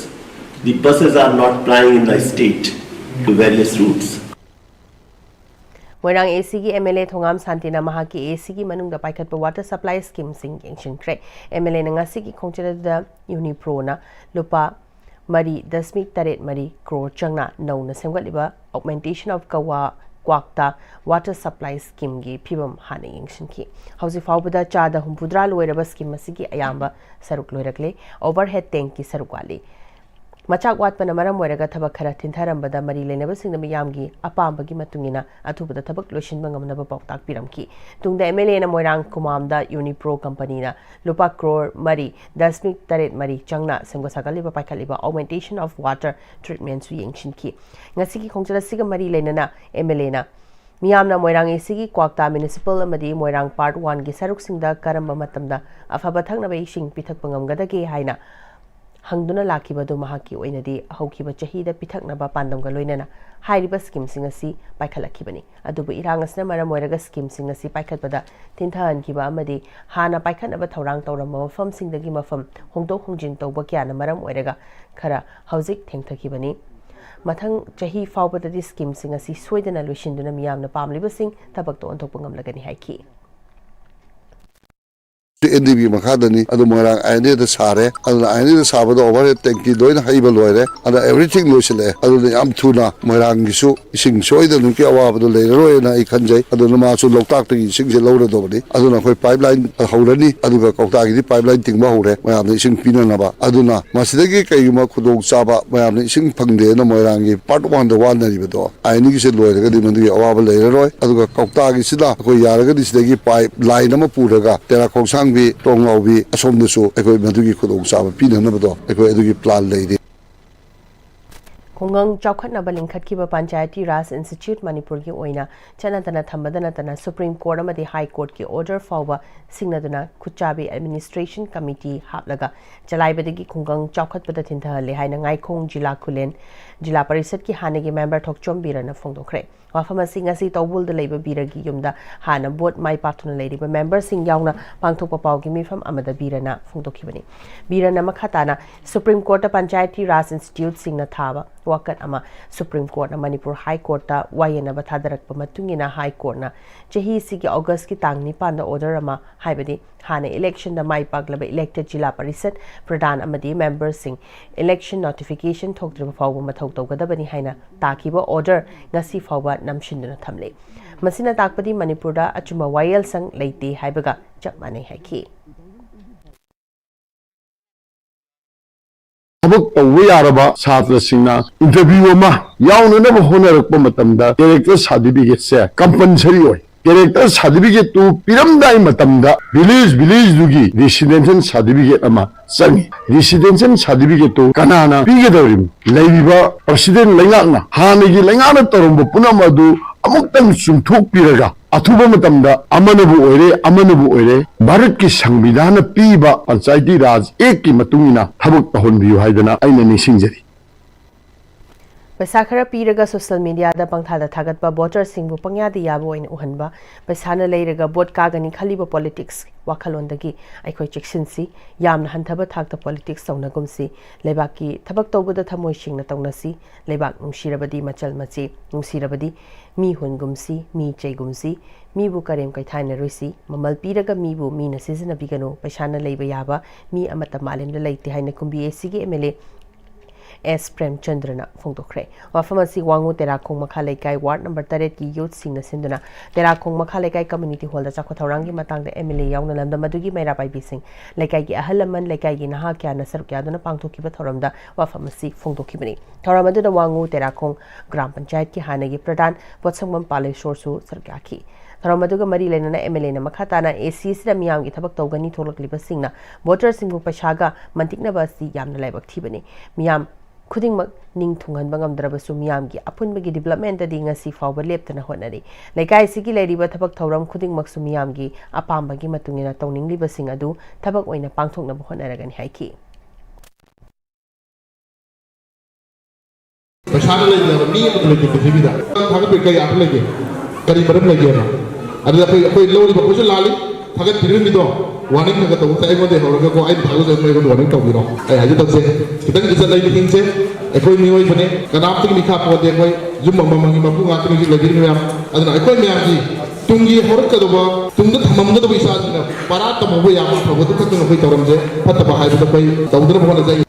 the buses are not plying in the state to various routes. Moirang ACG MLA Thongam Santina Mahaki ACG Manungda Paikatpa water supply scheme sing ancient cre MLA Nangasiki Kongchada the Uniprona Lupa Mari Dasmik Taret Mari Crore Changna no na Semgaliba augmentation of Kawa Kwakta water supply scheme gi Pibam Hani ancient ki Hausi Faubada Chada Humpudra Loiraba scheme Masiki Ayamba Saruk Loirakle overhead tank ki Sarukali Machak Watpana Maram Weraga Tabak Kara Tintarambada Mari Lenaba Sing the Miyamgi, Apambagi Matungina, Atuba Tabak Lushin Bangamaba Poktak Piramki, Tung the MLA na Moirang Kumamda Unipro Company na Lupa Crore Mari, Dasmik Taret Mari, Changna, Sangosakaliba Pakaliba, augmentation of water treatments we ancient ki. Nasiki Kongchara Siga Mari Lenana, MLA na. Miyamna Moirang Isigi Kwakta Municipal Amadi Moirang Part 1 gi Saruk Singda Karamba Matamda, Afabathang na Baishing Pitak Bangamgada ki Haina. Hangduna Lakibadu Mahaki Oinadi, Hokiba Chahida Pitaknaba Pandanga Loinana, Hiriba scheme singasi, Paikalakibani, Adubu Irangas Namara Moiraga scheme singasi, Paikatbada, Tinta and Kiba Amadi, Hana Paikanaba Taurang Taurama from Sing the Gima from Hongdo Hongjin Tobakiana Maram Moiraga, Kara, Hauzik Tengtakibani. Matang Chahi Faubada this scheme singasi, Sweden and Lushinduna Miam Pamliba Sing, Tabakto and Topungam Lagani Haiki. NDB Makadani, Adumarang, I need the Sare, and I need the Sabado over it, thank you, doing Haibaloide, and everything Lucile, other than Amtuna, Marangisu, Sing Soy, the Nukia, the later, and I can say, Adunamasu Lokaki, sings a loaded over it, Aduna pipeline, Horani, Aduka Kotaki, pipeline Timahore, my amazing Pinanaba, Aduna, Masidaki, Kayuma Kudo Saba, my amazing Pangde, no Morangi, part 1, the one that you do. I need to load the Dimandi, Awaba later, Aduka Kotaki Sida, Koyaraga, this day pipeline, Namapuraga, Terakosang. Tongobi, Asom the so, Echo Maduki Kudo Saba, Pina Nabado, Echo Eduki Plan Lady. Kongang Chaukat Nabaling Katkiba Panchayati Ras Institute Manipur ki Oina, Chanatana Thambadanatana Supreme Court Amadi High Court ki Order Fauba, Singaduna, Kuchabi Administration Committee Haplaga, Chalaibadigi Kongang Chaukat Patatinta Lehaina Ngai Kong Jila Kulen, जिला परिषद की हाने की member Thokchom बीरना फोंदोखरे वाफम ngasi tawbul da leiba biragi yumda hana bot mai patuna leiba member sing yauna pangthokpa pawgi mifam amada birana phungdokhibani birana makhatana supreme court ta panchayati raj institute singna thaba wakat ama supreme court na manipur high court ta wayena ba thadarakpa matungina high court na chahi sigi august ki tang 9 da order ama haibadi hana election da mai paglaba elected jila parishad pradhan amadi member sing election notification thokdriba fawba mathau tawgadabani haina takiba order ngasi fawba namshinduna thamle masina takpadi manipur da achuma wayel sang leite haibaga chap manai haiki थबक तौब यारबा छात्रसिंगना interview अमा यावननब होनरकपा मतमदा character certificate से compulsory होय character certificate तु पिरमदाई मतमदा village दुगी residential certificate अमा संगी residential certificate तो कनाना पिगेदरिम लेबिबा president लेंगाना हानेगी लेंगाना तरंब पुनमदु अमुक्तंग सुंथोक पिरगा अथुबा मतमदा अमनबु ओइरे Bharat की संविधान पीबा पंचायती राज एक की मतुंगिना थबक तहोनबियु हाइदना आइना निसिंजरी पैसा खरा पीरगा सोशल मीडिया दा पंगथादा थागतबा वोटर सिंगबु पंग्यादी याबो ओइन उहनबा पैसाना लेरगा वोट कागनी खलिबा पॉलिटिक्स वाखलोंदगी आइखोय चेक्सिनसी यामना हंथबा थागता पॉलिटिक्स तौनगुमसी लेबाकी थबक तौबदा थमोय सिंगना तौनसी लेबाक नुंसिरबदी मचल मची नुंसिरबदी मी हुनगुमसी मी चैगुमसी मीबु करेम कैथाइना रोइसी ममल पीरगा मीबु मीना सिजना बिगनो पैसाना लेबा याबा मी अमता मालेमदा लेते हाइना कुंबी एसीगे एमएलए एस प्रेमचंद्रना फोंदोखरे वाफम असि वांगु तेराखोंग मखा लेकाई वार्ड नंबर 3 की यूथ सिंगना सिंदुना तेराखोंग मखा लेकाई कम्युनिटी हॉल दा चाखो थौरांगी मतंग एमएलए याउना लमदा मदुगी मैरा पाइबी सिंह लेकाई की अहलमन लेकाई की नहा क्या नसर क्या दना पांगथोखिबा थौरमदा वाफम असि फोंदोखिबनी थौरमदुदा वांगु तेराखोंग ग्राम पंचायत की हानेगी प्रधान पोत्संगमम पालेश्वरसु सरक्याखी थरमदुगा मरी लेना एमएलए ना मखाताना एसी सिदा मियाम की थबक तौगनी थोलकलिबा सिंगना वोटर सिंगु पैसागा मंतिकनबा असि यामना लाइबक थीबनी मियाम खुदिंगमक निंग थुंगनबा ngamdrabasu miyam gi apunbagi development da ngasi fawba leptana honari lekai sigi leiriba thabak thauram khudingmak su miyam gi apambagi matungina tawningliba sing adu thabak oina pangthokna honaragani haiki पैसा लेके मी लेके पृथ्वी दा थागत पे कई आप लेके करी बरम लेके ना अरे कोई लोरी बकुस लाली थागत फिर मी दो वार्निंग थागत तो साइ मोदे होरगा को आई थागत से को वार्निंग तो बिरो आई हाजे तो से कितन इज्जत लाई लिखिन से कोई मी होई बने कनाप तक लिखा पौदे कोई जुम ममंगी मपु गातनी जी लगी मैम अदना कोई मैम जी तुंगी होरक कदबा तुंग थमम दो पैसा परा तमबो याम प्रभु तो कतन कोई तोरम से फतबा हाय तो कोई तौदर भवन जाई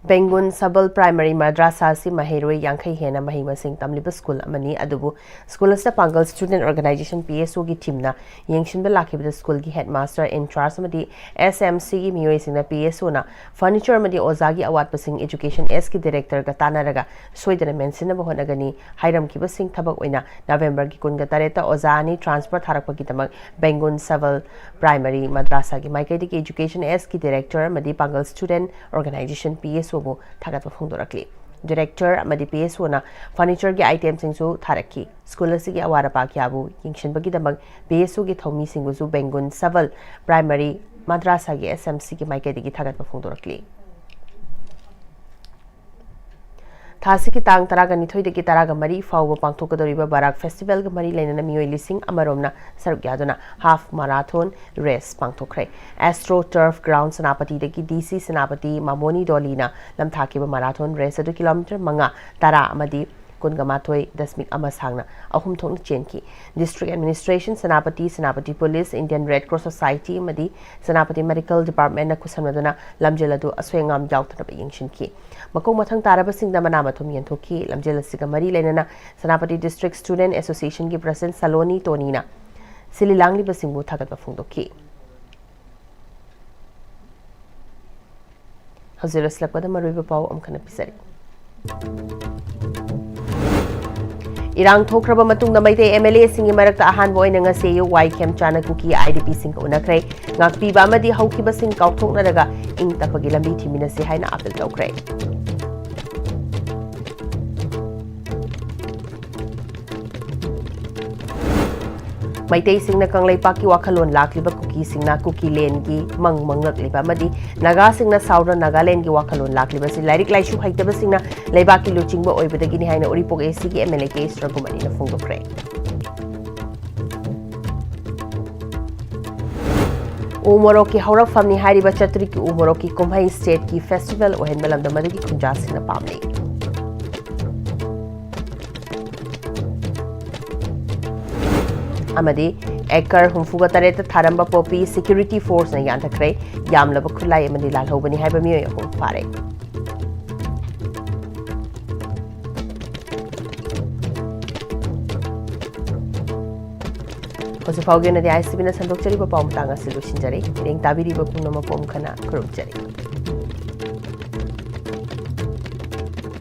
Bengun Sabal Primary Madrasah si Maheroi Yankai Hena Mahima Singh Tamliba School Amani Adubu School as the Pangal Student Organization PSO gi Timna Yangshin Belaki the school gi headmaster in charge Madi SMC gi Miyoi Singh PSO na Furniture Madi Ozagi Awat Pasing Education S ki Director Gatana Raga Sweden Mensin Bahonagani Hiram Kiba Singh Tabak Oina November ki Kun Gatareta Ozani Transport Harakpagitamak Bengun Sabal Primary Madrasah gi Maikadi ki Education S ki Director Madi Pangal Student Organization PSO थागत फोंदोरकली director अमदी PSO ना furniture के item सिंगसु थारकी school असिगी अवारा पाक्याबु यिंगशनबगी दमक PSO की थौमी सिंगसु बेंगुन सवल प्राइमरी मद्रासा की SMC की माइकेदिगी थागत फोंदोरकली थासी की तांग तरागा निथोइदे की तरागा मरी फाव पांगथोकदोरिबा बाराक फेस्टिवल ग मरी लेना मियोइ लिसिंग अमरोमना सरग यादना हाफ मैराथन रेस पांगथोखरे एस्ट्रो टर्फ ग्राउंड सनापति दे की DC सनापति मामोनी डोलीना लमथाकीबा मैराथन रेस 2 किलोमीटर मंगा तरा अमदी कुनगमाथोई दशमिक अमा सांगना अहुम थोंग चेनकी district administration Senapati police Indian Red Cross society मदी सनापति मेडिकल डिपार्टमेंट न खुसमदना लमजेलदु अस्वेंगाम याउथनबा यिंगशिनकी मकोंग मथंग ताराबसिंगदा मनामथुम यंथोकी लमजेलसिगा मरी लेना सनापति डिस्ट्रिक्ट स्टूडेंट एसोसिएशन की प्रेसिडेंट सलोनी टोनीना सिलिलांगली बसिंगबु थागतबा फोंदोकी हजरसलकदा मरुइबा पाव अमखना पिसरी इरांग थोखरबा मतुंगदा मैते MLA सिंगी मरक्ता अहानबो ओइना ngase yu YKM चानकुकी IDP सिंग उनखरे ngakपिबा अमदी हौखिबा सिंग काउथोकनरगा इंग तपगी लंबी थिमिनसे हाइना appeal तौखरे Maitei singna kanglai paki wakalon lakliba kuki singna kuki len gi manglak liba madi naga singna Southern Nagaland gi wakalon lakliba si lairik laishu haitaba singna leiba ki luchingba oibadagi ni haina oripok AC gi MLA ke stragumani na fungdokre. Umorok ki haurak famni hariba chatri ki umorok ki kumhai state ki festival ohen balam da madagi kunja singna pamni. Amadi ekar humfuga tareta tharamba popi security force na yantakre yamlaba khulai amadi lalhobani haiba miyo yahum fare. Hosu pauge na di ICB na sandok chari ba paum tanga silu shinjari. Iring tabiri ba pumna ma pom khana kurum chari.